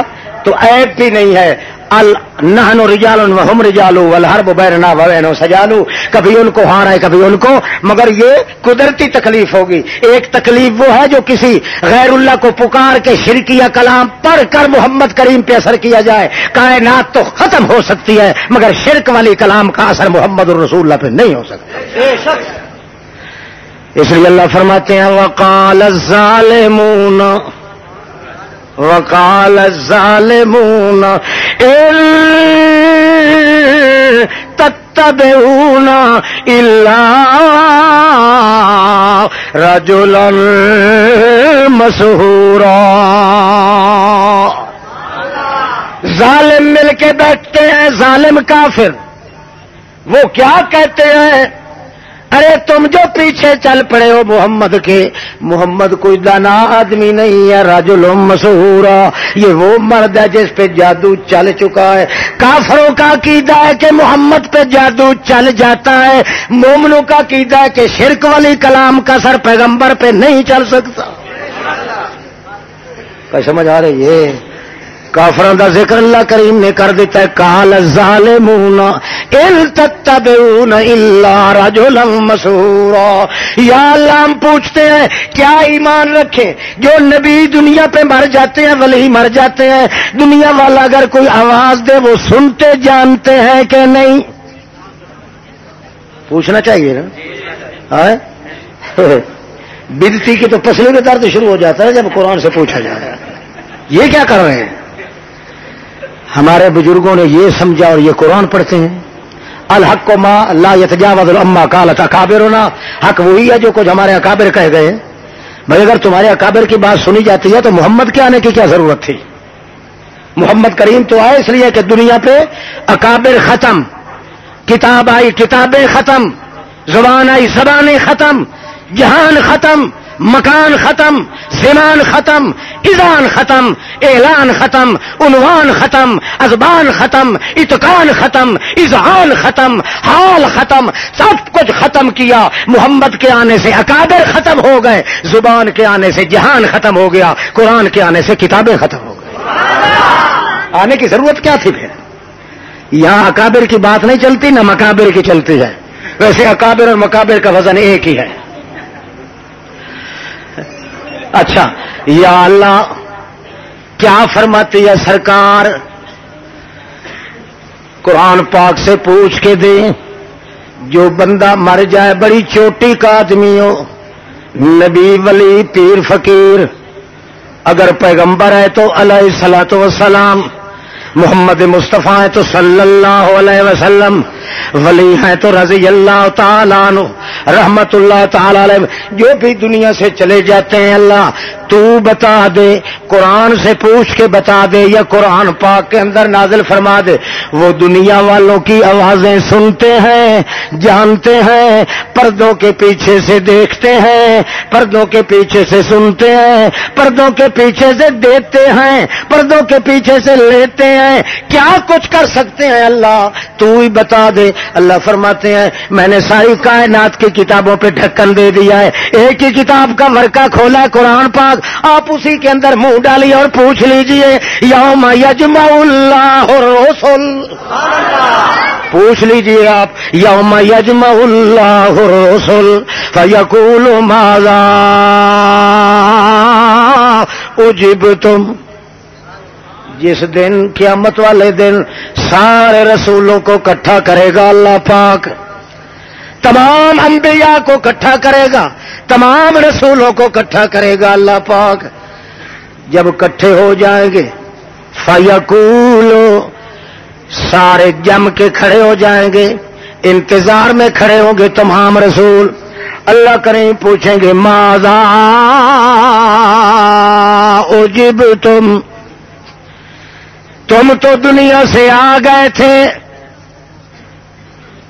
Speaker 1: تو عیب بھی نہیں ہے. نحن رجال وهم رجال والحرب بیننا وبینہم سجال، کبھی ان کو ہار ہے کبھی ان کو، مگر یہ قدرتی تکلیف ہوگی. ایک تکلیف وہ ہے جو کسی غیر اللہ کو پکار کے شرکیہ کلام پڑھ کر محمد کریم پہ اثر کیا جائے، کائنات تو ختم ہو سکتی ہے مگر شرک والی کلام کا اثر محمد الرسول اللہ پہ نہیں ہو سکتا. اس لیے اللہ فرماتے ہیں وقال الظالمون ان تتبعون الا رجلا مسحورا. ظالم مل کے بیٹھتے ہیں، ظالم کافر وہ کیا کہتے ہیں؟ ارے تم جو پیچھے چل پڑے ہو محمد کے، محمد کوئی دانا آدمی نہیں ہے، رجل مسحور، یہ وہ مرد ہے جس پہ جادو چل چکا ہے۔ کافروں کا عقیدہ ہے کہ محمد پہ جادو چل جاتا ہے، مومنوں کا عقیدہ ہے کہ شرک والی کلام کا اثر پیغمبر پہ نہیں چل سکتا۔ کیا سمجھ آ رہی ہے؟ کافروں کا ذکر اللہ کریم نے کر دیتا ہے، قال الظالمون ان تتبعون الا رجلا مسحورا۔ یا اللہ ہم پوچھتے ہیں کیا ایمان رکھیں جو نبی دنیا پہ مر جاتے ہیں، ولی مر جاتے ہیں، دنیا والا اگر کوئی آواز دے وہ سنتے جانتے ہیں کہ نہیں؟ پوچھنا چاہیے نا۔ بدتی کی تو پسلی میں درد شروع ہو جاتا ہے جب قرآن سے پوچھا جائے یہ کیا کر رہے ہیں۔ ہمارے بزرگوں نے یہ سمجھا اور یہ قرآن پڑھتے ہیں، الحق ما لا يتجاوز الاما قالت اکابرنا، حق وہی ہے جو کچھ ہمارے اکابر کہہ گئے۔ بھائی اگر تمہارے اکابر کی بات سنی جاتی ہے تو محمد کے آنے کی کیا ضرورت تھی؟ محمد کریم تو آئے اس لیے کہ دنیا پہ اکابر ختم، کتاب آئی کتابیں ختم، زبان آئی زبانیں ختم، جہان ختم، مکان ختم، زمان ختم، اذان ختم، اعلان ختم، عنوان ختم، ازبان ختم، اتقان ختم، اذعان ختم، حال ختم، سب کچھ ختم کیا۔ محمد کے آنے سے اکابر ختم ہو گئے، زبان کے آنے سے جہان ختم ہو گیا، قرآن کے آنے سے کتابیں ختم ہو گئی۔ آنے کی ضرورت کیا تھی پھر؟ یہاں اکابر کی بات نہیں چلتی نہ مکابر کی چلتی ہے، ویسے اکابر اور مکابر کا وزن ایک ہی ہے۔ اچھا یا اللہ کیا فرماتی ہے سرکار؟ قرآن پاک سے پوچھ کے دے، جو بندہ مر جائے بڑی چوٹی کا آدمی ہو، نبی ولی پیر فقیر، اگر پیغمبر ہے تو علیہ الصلوۃ والسلام، محمد مصطفیٰ ہے تو صلی اللہ علیہ وسلم، ولی ہیں تو رضی اللہ تعالیٰ عنہ، رحمت اللہ تعالیٰ علیہ، جو بھی دنیا سے چلے جاتے ہیں اللہ تو بتا دے، قرآن سے پوچھ کے بتا دے یا قرآن پاک کے اندر نازل فرما دے، وہ دنیا والوں کی آوازیں سنتے ہیں، جانتے ہیں، پردوں کے پیچھے سے دیکھتے ہیں، پردوں کے پیچھے سے سنتے ہیں، پردوں کے پیچھے سے دیتے ہیں، پردوں کے پیچھے سے لیتے ہیں، کیا کچھ کر سکتے ہیں اللہ تو ہی بتا دے۔ اللہ فرماتے ہیں میں نے ساری کائنات کی کتابوں پہ ڈھکن دے دیا ہے، ایک ہی کتاب کا ورقہ کھولا ہے قرآن پاک، آپ اسی کے اندر منہ ڈالیے اور پوچھ لیجئے یوم یجمع اللہ الرسل، پوچھ لیجئے آپ یوم یجمع اللہ الرسل فیقول ماذا اجبتم، جس دن قیامت والے دن سارے رسولوں کو اکٹھا کرے گا اللہ پاک، تمام انبیاء کو اکٹھا کرے گا، تمام رسولوں کو اکٹھا کرے گا اللہ پاک۔ جب اکٹھے ہو جائیں گے فَيَقُولُ، سارے جم کے کھڑے ہو جائیں گے، انتظار میں کھڑے ہوں گے تمام رسول، اللہ کریں پوچھیں گے ماذا اجبتم، تم تو دنیا سے آ گئے تھے،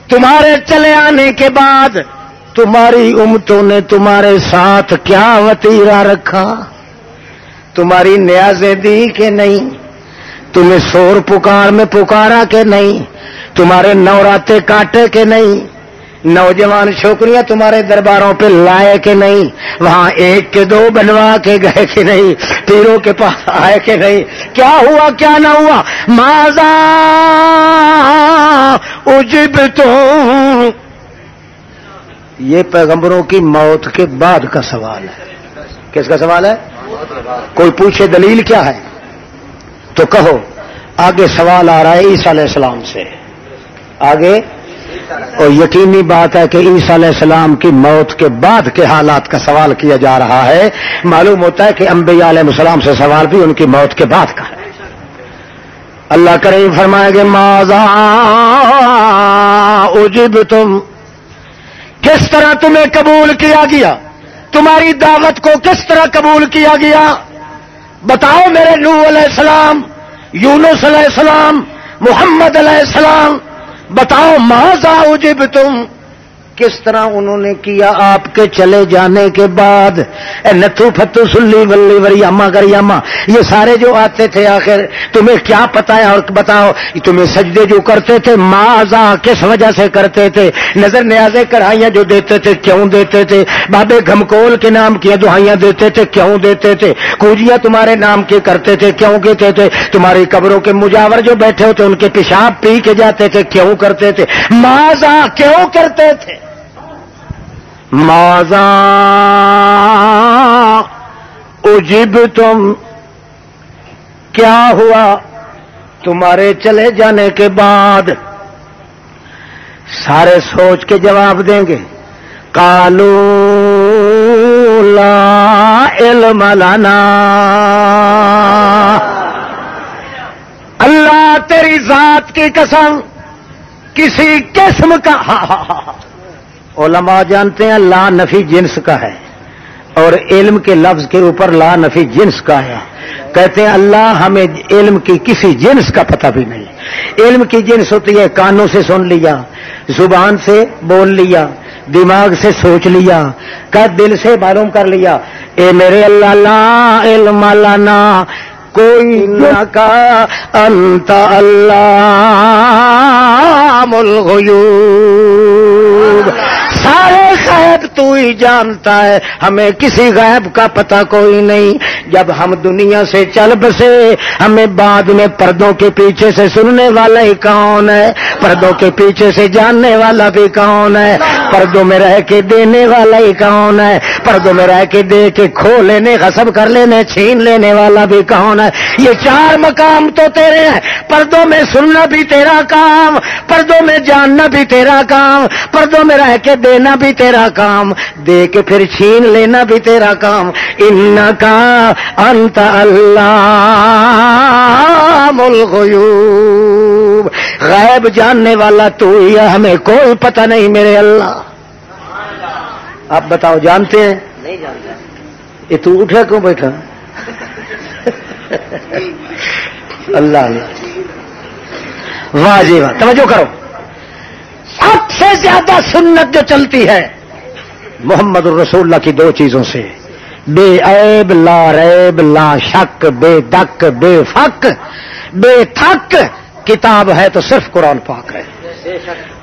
Speaker 1: تمہارے چلے آنے کے بعد تمہاری امتوں نے تمہارے ساتھ کیا وتیرا رکھا، تمہاری نیازیں دی کہ نہیں، تمہیں شور پکار میں پکارا کہ نہیں، تمہارے نوراتے کاٹے کہ نہیں، نوجوان چھوکریاں تمہارے درباروں پہ لائے کہ نہیں، وہاں ایک کے دو بنوا کے گئے کہ نہیں، پیروں کے پاس آئے کہ نہیں، کیا ہوا کیا نہ ہوا، ماذا اجبتم، یہ پیغمبروں کی موت کے بعد کا سوال ہے۔ کس کا سوال ہے؟ کوئی پوچھے دلیل کیا ہے تو کہو آگے سوال آ رہا ہے عیسیٰ علیہ السلام سے، آگے، اور یقینی بات ہے کہ عیسیٰ علیہ السلام کی موت کے بعد کے حالات کا سوال کیا جا رہا ہے، معلوم ہوتا ہے کہ انبیاء علیہ السلام سے سوال بھی ان کی موت کے بعد کا ہے۔ اللہ کریم فرمائیں گے ماذا اجبتم، کس طرح تمہیں قبول کیا گیا، تمہاری دعوت کو کس طرح قبول کیا گیا، بتاؤ میرے نوح علیہ السلام، یونس علیہ السلام، محمد علیہ السلام، بتاؤ ماذا اجبتم، کس طرح انہوں نے کیا آپ کے چلے جانے کے بعد. اے نتھو فتو سلی ولی وریاما گریاما یہ سارے جو آتے تھے آخر تمہیں کیا پتا ہے؟ اور بتاؤ تمہیں سجدے جو کرتے تھے ماذا کس وجہ سے کرتے تھے؟ نظر نیازیں کڑھائیاں جو دیتے تھے کیوں دیتے تھے؟ بابے گھمکول کے نام کی دعائیاں دیتے تھے کیوں دیتے تھے؟ کوجیاں تمہارے نام کے کرتے تھے کیوں کہتے تھے؟ تمہاری قبروں کے مجاور جو بیٹھے ہوتے ان کے پیشاب پی کے جاتے تھے کیوں کرتے تھے؟ ماذا کیوں کرتے تھے؟ ماذا اجبتم کیا ہوا تمہارے چلے جانے کے بعد؟ سارے سوچ کے جواب دیں گے قالوا لا علم لنا. اللہ تیری ذات کی قسم کسی قسم کا علماء جانتے ہیں لا نفی جنس کا ہے اور علم کے لفظ کے اوپر لا نفی جنس کا ہے. کہتے ہیں اللہ ہمیں علم کی کسی جنس کا پتہ بھی نہیں. علم کی جنس ہوتی ہے کانوں سے سن لیا، زبان سے بول لیا، دماغ سے سوچ لیا، کہ دل سے معلوم کر لیا. اے میرے اللہ لا علم لنا کوئی نہ کا انت علام الغیوب. سارے غیب تو ہی جانتا ہے، ہمیں کسی غیب کا پتہ کوئی نہیں. جب ہم دنیا سے چل بسے ہمیں بعد میں پردوں کے پیچھے سے سننے والا ہی کون ہے؟ پردوں کے پیچھے سے جاننے والا بھی کون ہے؟ پردوں میں رہ کے دینے والا ہی کون ہے؟ پردوں میں رہ کے دے کے کھو لینے، غصب کر لینے، چھین لینے والا بھی کون ہے؟ یہ چار مقام تو تیرے ہیں. پردوں میں سننا بھی تیرا کام، پردوں میں جاننا بھی تیرا کام، پردوں میں رہ کے دینا بھی تیرا کام، دے کے پھر چھین لینا بھی تیرا کام. انکا انت علام الغیوب، غیب جاننے والا تو ہی ہے، ہمیں کوئی پتہ نہیں میرے اللہ. آپ بتاؤ جانتے ہیں؟ نہیں جانتے. یہ تو اٹھا کیوں بیٹھا؟ اللہ اللہ واہ جی واہ. توجہ کرو، سب سے زیادہ سنت جو چلتی ہے محمد الرسول اللہ کی دو چیزوں سے، بے عیب لا ریب لا شک، بے دک بے فک بے تھک کتاب ہے تو صرف قرآن پاک ہے،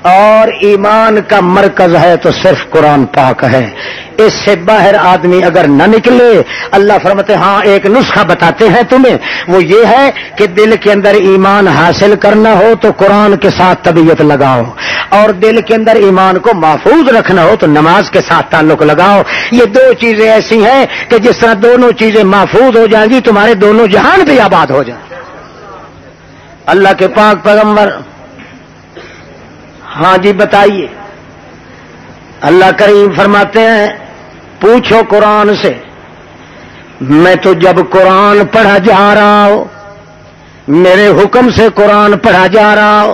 Speaker 1: اور ایمان کا مرکز ہے تو صرف قرآن پاک ہے. اس سے باہر آدمی اگر نہ نکلے، اللہ فرماتے ہاں ایک نسخہ بتاتے ہیں تمہیں، وہ یہ ہے کہ دل کے اندر ایمان حاصل کرنا ہو تو قرآن کے ساتھ طبیعت لگاؤ، اور دل کے اندر ایمان کو محفوظ رکھنا ہو تو نماز کے ساتھ تعلق لگاؤ. یہ دو چیزیں ایسی ہیں کہ جس طرح دونوں چیزیں محفوظ ہو جائیں گی تمہارے دونوں جہان بھی آباد ہو جائیں. اللہ کے پاک پیغمبر ہاں جی بتائیے. اللہ کریم فرماتے ہیں پوچھو قرآن سے. میں تو جب قرآن پڑھا جا رہا ہوں، میرے حکم سے قرآن پڑھا جا رہا ہو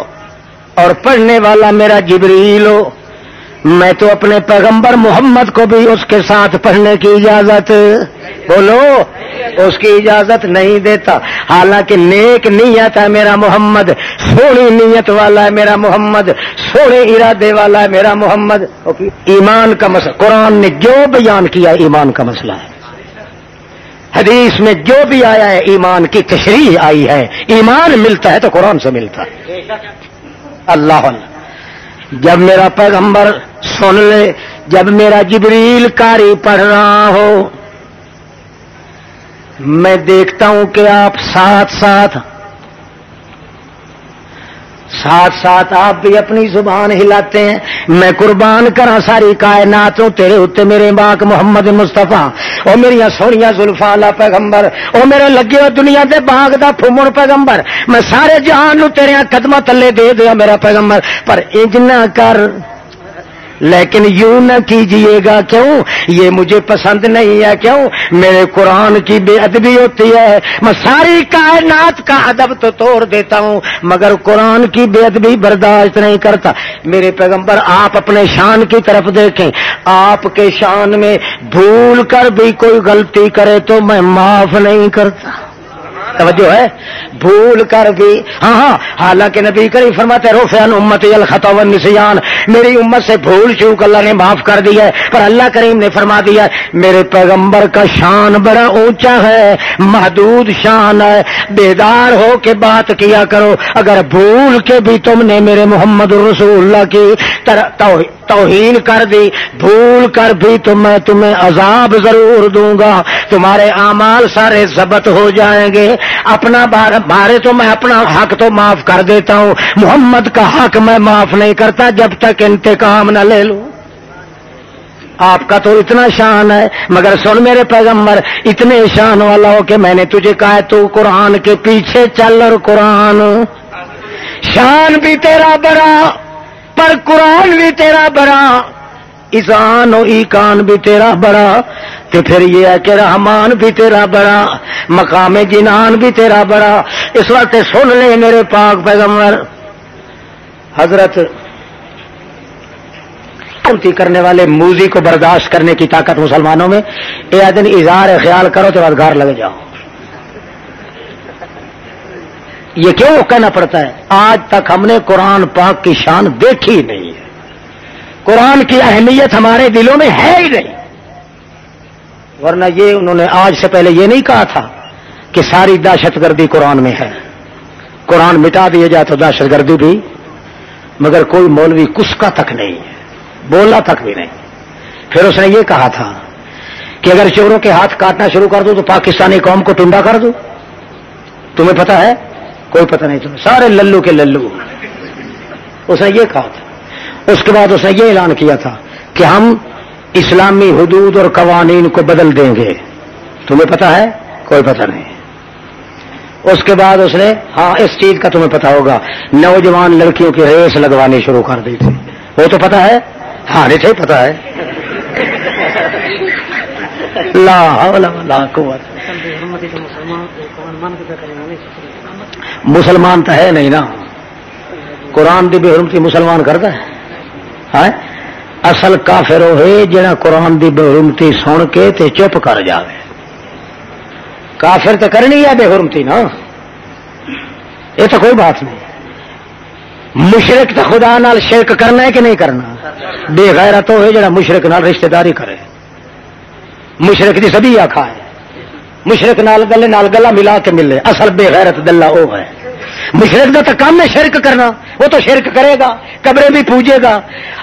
Speaker 1: اور پڑھنے والا میرا جبریل ہو، میں تو اپنے پیغمبر محمد کو بھی اس کے ساتھ پڑھنے کی اجازت بولو اس کی اجازت نہیں دیتا. حالانکہ نیک نیت ہے میرا محمد، سونی نیت والا ہے میرا محمد، سونے ارادے والا ہے میرا محمد. ایمان کا مسئلہ قرآن نے جو بیان کیا ایمان کا مسئلہ ہے، حدیث میں جو بھی آیا ہے ایمان کی تشریح آئی ہے. ایمان ملتا ہے تو قرآن سے ملتا ہے. اللہ اللہ جب میرا پیغمبر سن لے، جب میرا جبریل قاری پڑھ رہا ہو، میں دیکھتا ہوں کہ آپ ساتھ ساتھ آپ بھی اپنی زبان ہلاتے ہیں. میں قربان کرا ساری کائنات ہوں تیرے اتنے میرے باق محمد مصطفیٰ، او میری سونیا زلفاں والا پیغمبر، او میرے لگے ہو دنیا دے باغ دا پھومن پیغمبر، میں سارے جہان نو تیرے قدماں تلے دے دیا میرا پیغمبر. پر انج نہ کر، لیکن یوں نہ کیجئے گا. کیوں؟ یہ مجھے پسند نہیں ہے. کیوں؟ میرے قرآن کی بے ادبی ہوتی ہے. میں ساری کائنات کا ادب تو توڑ دیتا ہوں مگر قرآن کی بے ادبی برداشت نہیں کرتا. میرے پیغمبر آپ اپنے شان کی طرف دیکھیں، آپ کے شان میں بھول کر بھی کوئی غلطی کرے تو میں معاف نہیں کرتا. توجہ ہے؟ بھول کر بھی ہاں حالانکہ نبی کریم فرماتے رفع عن امتی الخطا والنسیان، میری امت سے بھول چوک اللہ نے معاف کر دی ہے، پر اللہ کریم نے فرما دیا ہے میرے پیغمبر کا شان بڑا اونچا ہے، محدود شان ہے، بیدار ہو کے بات کیا کرو، اگر بھول کے بھی تم نے میرے محمد رسول اللہ کی توہین کر دی، بھول کر بھی تو میں تمہیں عذاب ضرور دوں گا، تمہارے اعمال سارے ضبط ہو جائیں گے، اپنا بارے تو میں اپنا حق تو معاف کر دیتا ہوں، محمد کا حق میں معاف نہیں کرتا جب تک انتقام نہ لے لوں۔ آپ کا تو اتنا شان ہے، مگر سن میرے پیغمبر اتنے شان والا ہو کہ میں نے تجھے کہا ہے تو قرآن کے پیچھے چل، اور قرآن شان بھی تیرا بڑا پر قرآن بھی تیرا بڑا، ایزان و ایکان بھی تیرا بڑا، تو پھر یہ ہے کہ رحمان بھی تیرا بڑا، مقام جنان بھی تیرا بڑا۔ اس وقت سن لے میرے پاک پیغمبر حضرت کرنے والے موزی کو برداشت کرنے کی طاقت مسلمانوں میں، اے دن اظہار خیال کرو تو گھر لگ جاؤ۔ یہ کیوں کہنا پڑتا ہے؟ آج تک ہم نے قرآن پاک کی شان دیکھی نہیں ہے، قرآن کی اہمیت ہمارے دلوں میں ہے ہی نہیں، ورنہ یہ انہوں نے آج سے پہلے یہ نہیں کہا تھا کہ ساری دہشت گردی قرآن میں ہے، قرآن مٹا دیا جائے تو دہشت گردی بھی، مگر کوئی مولوی کسکا تک نہیں ہے، بولا تک بھی نہیں۔ پھر اس نے یہ کہا تھا کہ اگر چوروں کے ہاتھ کاٹنا شروع کر دوں تو پاکستانی قوم کو ٹنڈا کر دوں، تمہیں پتہ ہے؟ کوئی پتہ نہیں تمہیں، سارے للو کے للو۔ اس نے یہ کہا تھا، اس کے بعد اس نے یہ اعلان کیا تھا کہ ہم اسلامی حدود اور قوانین کو بدل دیں گے، تمہیں پتہ ہے؟ کوئی پتہ نہیں۔ اس کے بعد اس نے ہاں اس چیز کا تمہیں پتہ ہوگا، نوجوان لڑکیوں کی ریس لگوانی شروع کر دی تھی، وہ تو پتہ ہے؟ ہاں نہیں تھے پتہ ہے؟ لا حول ولا قوت۔ مسلمان تو ہے نہیں نا، قرآن دی بے حرمتی مسلمان کرتا ہے؟ اصل کافر وہ ہے جڑا قرآن دی بے حرمتی سن کے تے چپ کر جاوے، کافر تو کرنی ہے بے حرمتی نا، یہ تو کوئی بات نہیں۔ مشرک تو خدا نال شرک کرنا ہے کہ نہیں کرنا؟ بے غیرت وہ ہے جڑا مشرک نال رشتہ داری کرے، مشرک دی سبھی آخا ہے، مشرک نال گلے نال گلا ملا کے ملے، اصل بے غیرت دلہ وہ ہے۔ مشرک کا تو کام ہے شرک کرنا، وہ تو شرک کرے گا، قبریں بھی پوجے گا،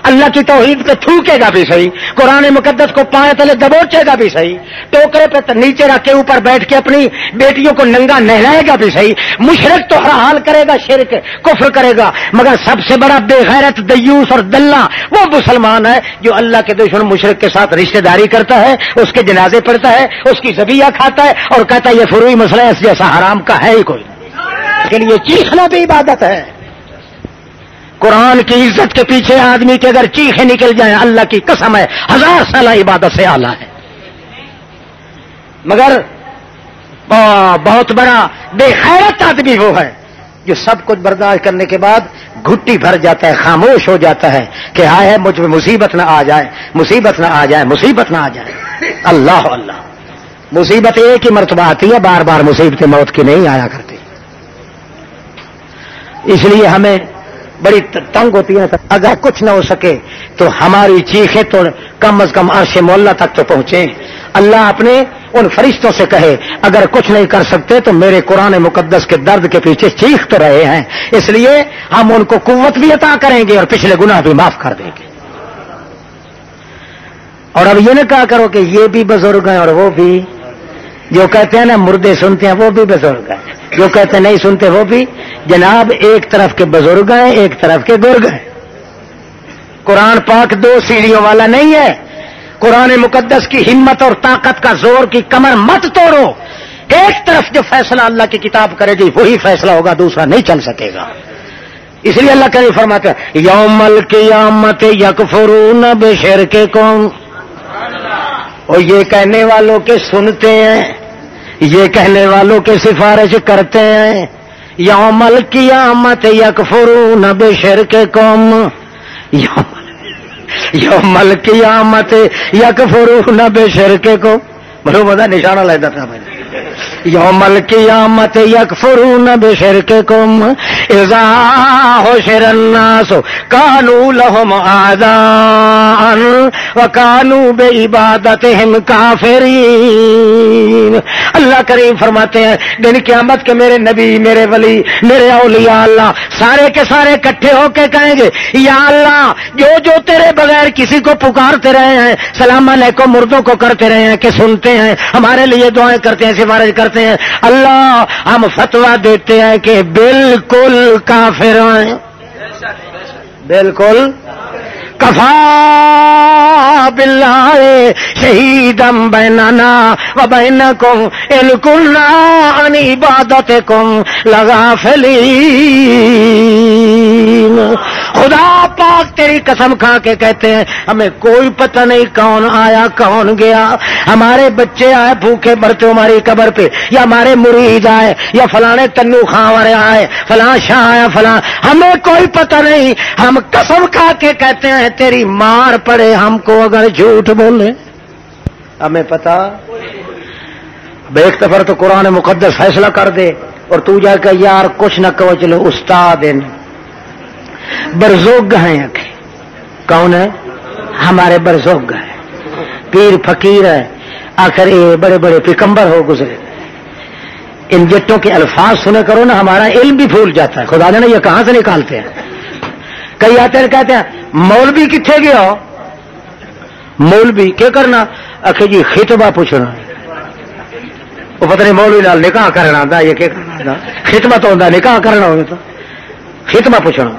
Speaker 1: اللہ کی توحید پہ تھوکے گا بھی صحیح، قرآن مقدس کو پائے تلے دبوچے گا بھی صحیح، ٹوکرے پہ نیچے رکھ کے اوپر بیٹھ کے اپنی بیٹیوں کو ننگا نہلائے گا بھی صحیح۔ مشرک تو ہر حال کرے گا، شرک کفر کرے گا، مگر سب سے بڑا بے غیرت دیوس اور دلہ وہ مسلمان ہے جو اللہ کے دشمن مشرک کے ساتھ رشتہ داری کرتا ہے، اس کے جنازے پڑھتا ہے، اس کی ذبیحہ کھاتا ہے اور کہتا ہے یہ فروعی مسئلہ ہے، اس جیسا حرام کا ہے ہی کوئی، لیکن یہ چیخنا بھی عبادت ہے۔ قرآن کی عزت کے پیچھے آدمی کے اگر چیخیں نکل جائیں اللہ کی قسم ہے 1000 سالہ عبادت سے اعلیٰ ہے، مگر بہت بڑا بے غیرت آدمی وہ ہے جو سب کچھ برداشت کرنے کے بعد گھٹی بھر جاتا ہے، خاموش ہو جاتا ہے کہ ہائے ہے مجھ پہ مصیبت نہ آ جائے، مصیبت نہ آ جائے، مصیبت نہ آ جائے۔ اللہ اللہ، مصیبت ایک ہی مرتبہ آتی ہے، بار بار مصیبتیں موت کی نہیں آیا کرتی، اس لیے ہمیں بڑی تنگ ہوتی ہے۔ اگر کچھ نہ ہو سکے تو ہماری چیخیں تو کم از کم عرش مولا تک تو پہنچیں، اللہ اپنے ان فرشتوں سے کہے اگر کچھ نہیں کر سکتے تو میرے قرآن مقدس کے درد کے پیچھے چیخ تو رہے ہیں، اس لیے ہم ان کو قوت بھی عطا کریں گے اور پچھلے گناہ بھی معاف کر دیں گے۔ اور اب یہ نہ کہا کرو کہ یہ بھی بزرگ ہیں اور وہ بھی، جو کہتے ہیں نا مردے سنتے ہیں وہ بھی بزرگ ہیں، جو کہتے ہیں نہیں سنتے وہ بھی، جناب ایک طرف کے بزرگ ہیں ایک طرف کے گرگ ہیں۔ قرآن پاک 2 سیڑھیوں والا نہیں ہے، قرآن مقدس کی ہمت اور طاقت کا زور کی کمر مت توڑو، ایک طرف جو فیصلہ اللہ کی کتاب کرے گی وہی فیصلہ ہوگا، دوسرا نہیں چل سکے گا۔ اس لیے اللہ کریم فرماتا ہے یوم القیامت یکفرون بشرککم، اور یہ کہنے والوں کے سنتے ہیں، یہ کہنے والوں کے سفارش کرتے ہیں، یوم القیامت یکفرون بشرککم، یوم القیامت یکفرون بشرککم، بڑا مزہ نشانہ لیتا تھا میں نے، یوم القیامت یکفرون بشرککم اذا حشر الناس کانوا لهم اعداء وکانوا بعبادتهم کافرین. اللہ کریم فرماتے ہیں دن قیامت کے میرے نبی، میرے ولی، میرے اولیاء اللہ سارے کے سارے اکٹھے ہو کے کہیں گے یا اللہ جو جو تیرے بغیر کسی کو پکارتے رہے ہیں، سلام علیکم مردوں کو کرتے رہے ہیں کہ سنتے ہیں، ہمارے لیے دعائیں کرتے ہیں، سفارش کرتے ہیں، اللہ ہم فتویٰ دیتے ہیں کہ بالکل کافر ہیں، بالکل کفا باللہ شہیدا بیننا و بینکم ان کنا عن عبادتکم لغافلین. خدا پاک تیری قسم کھا کے کہتے ہیں ہمیں کوئی پتہ نہیں کون آیا کون گیا، ہمارے بچے آئے بھوکے مرتے ہماری قبر پہ، یا ہمارے مرید آئے، یا فلانے تنو خاں والے آئے، فلاں شاہ آیا، فلاں، ہمیں کوئی پتہ نہیں. ہم قسم کھا کے کہتے ہیں تیری مار پڑے ہم کو اگر جھوٹ بولے، ہمیں پتہ. ایک دفعہ تو قرآن مقدس فیصلہ کر دے اور تو جا کے یار کچھ نہ کہو، چلو استاد برزوگ ہیں. کون ہے؟ ہمارے برزوگ ہیں، پیر فقیر ہے، آخر یہ بڑے بڑے پیغمبر ہو گزرے. ان جٹوں کے الفاظ سنے کرو نا، ہمارا علم بھی بھول جاتا ہے. خدا جانے یہ کہاں سے نکالتے ہیں. کئی آتے ہیں کہتے ہیں مولوی کتنے گیا ہو، مولوی کیا کرنا، آخر جی خطبہ پوچھنا. وہ پتہ نہیں مولوی لال نکاح کرنا آتا، یہ کیا کرنا، خطبہ تو ہوتا نکاح کرنا ہوگا تو خطبہ پوچھنا.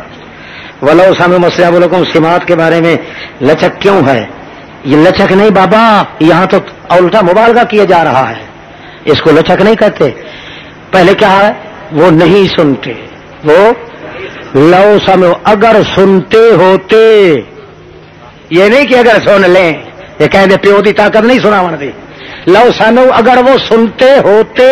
Speaker 1: ولو سامع مسئلہ بولو سماعت کے بارے میں لچک کیوں ہے؟ یہ لچک نہیں بابا، یہاں تو الٹا مبالغہ کیا جا رہا ہے، اس کو لچک نہیں کہتے. پہلے کیا ہے؟ وہ نہیں سنتے، وہ لو سمو اگر سنتے ہوتے، یہ نہیں کہ اگر سن لیں، یہ کہہ دے پیو دی طاقت نہیں سنا من دی. لو سنو اگر وہ سنتے ہوتے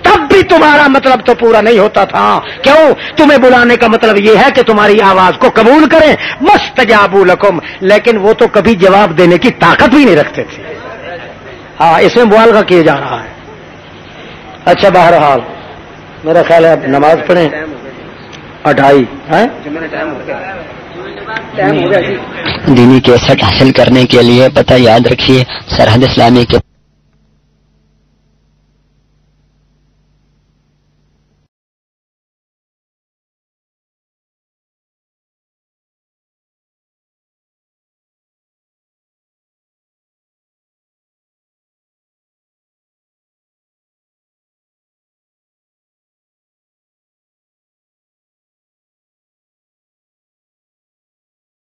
Speaker 1: تب بھی تمہارا مطلب تو پورا نہیں ہوتا تھا. کیوں؟ تمہیں بلانے کا مطلب یہ ہے کہ تمہاری آواز کو قبول کریں. مستجابوا لکم، لیکن وہ تو کبھی جواب دینے کی طاقت بھی نہیں رکھتے تھے. ہاں اس میں مبالغہ کیا جا رہا ہے. اچھا بہرحال میرا خیال ہے اب نماز پڑھیں. 2:30
Speaker 2: دینی کیسٹ حاصل کرنے کے لیے پتہ یاد رکھیے، سرحد اسلامی کے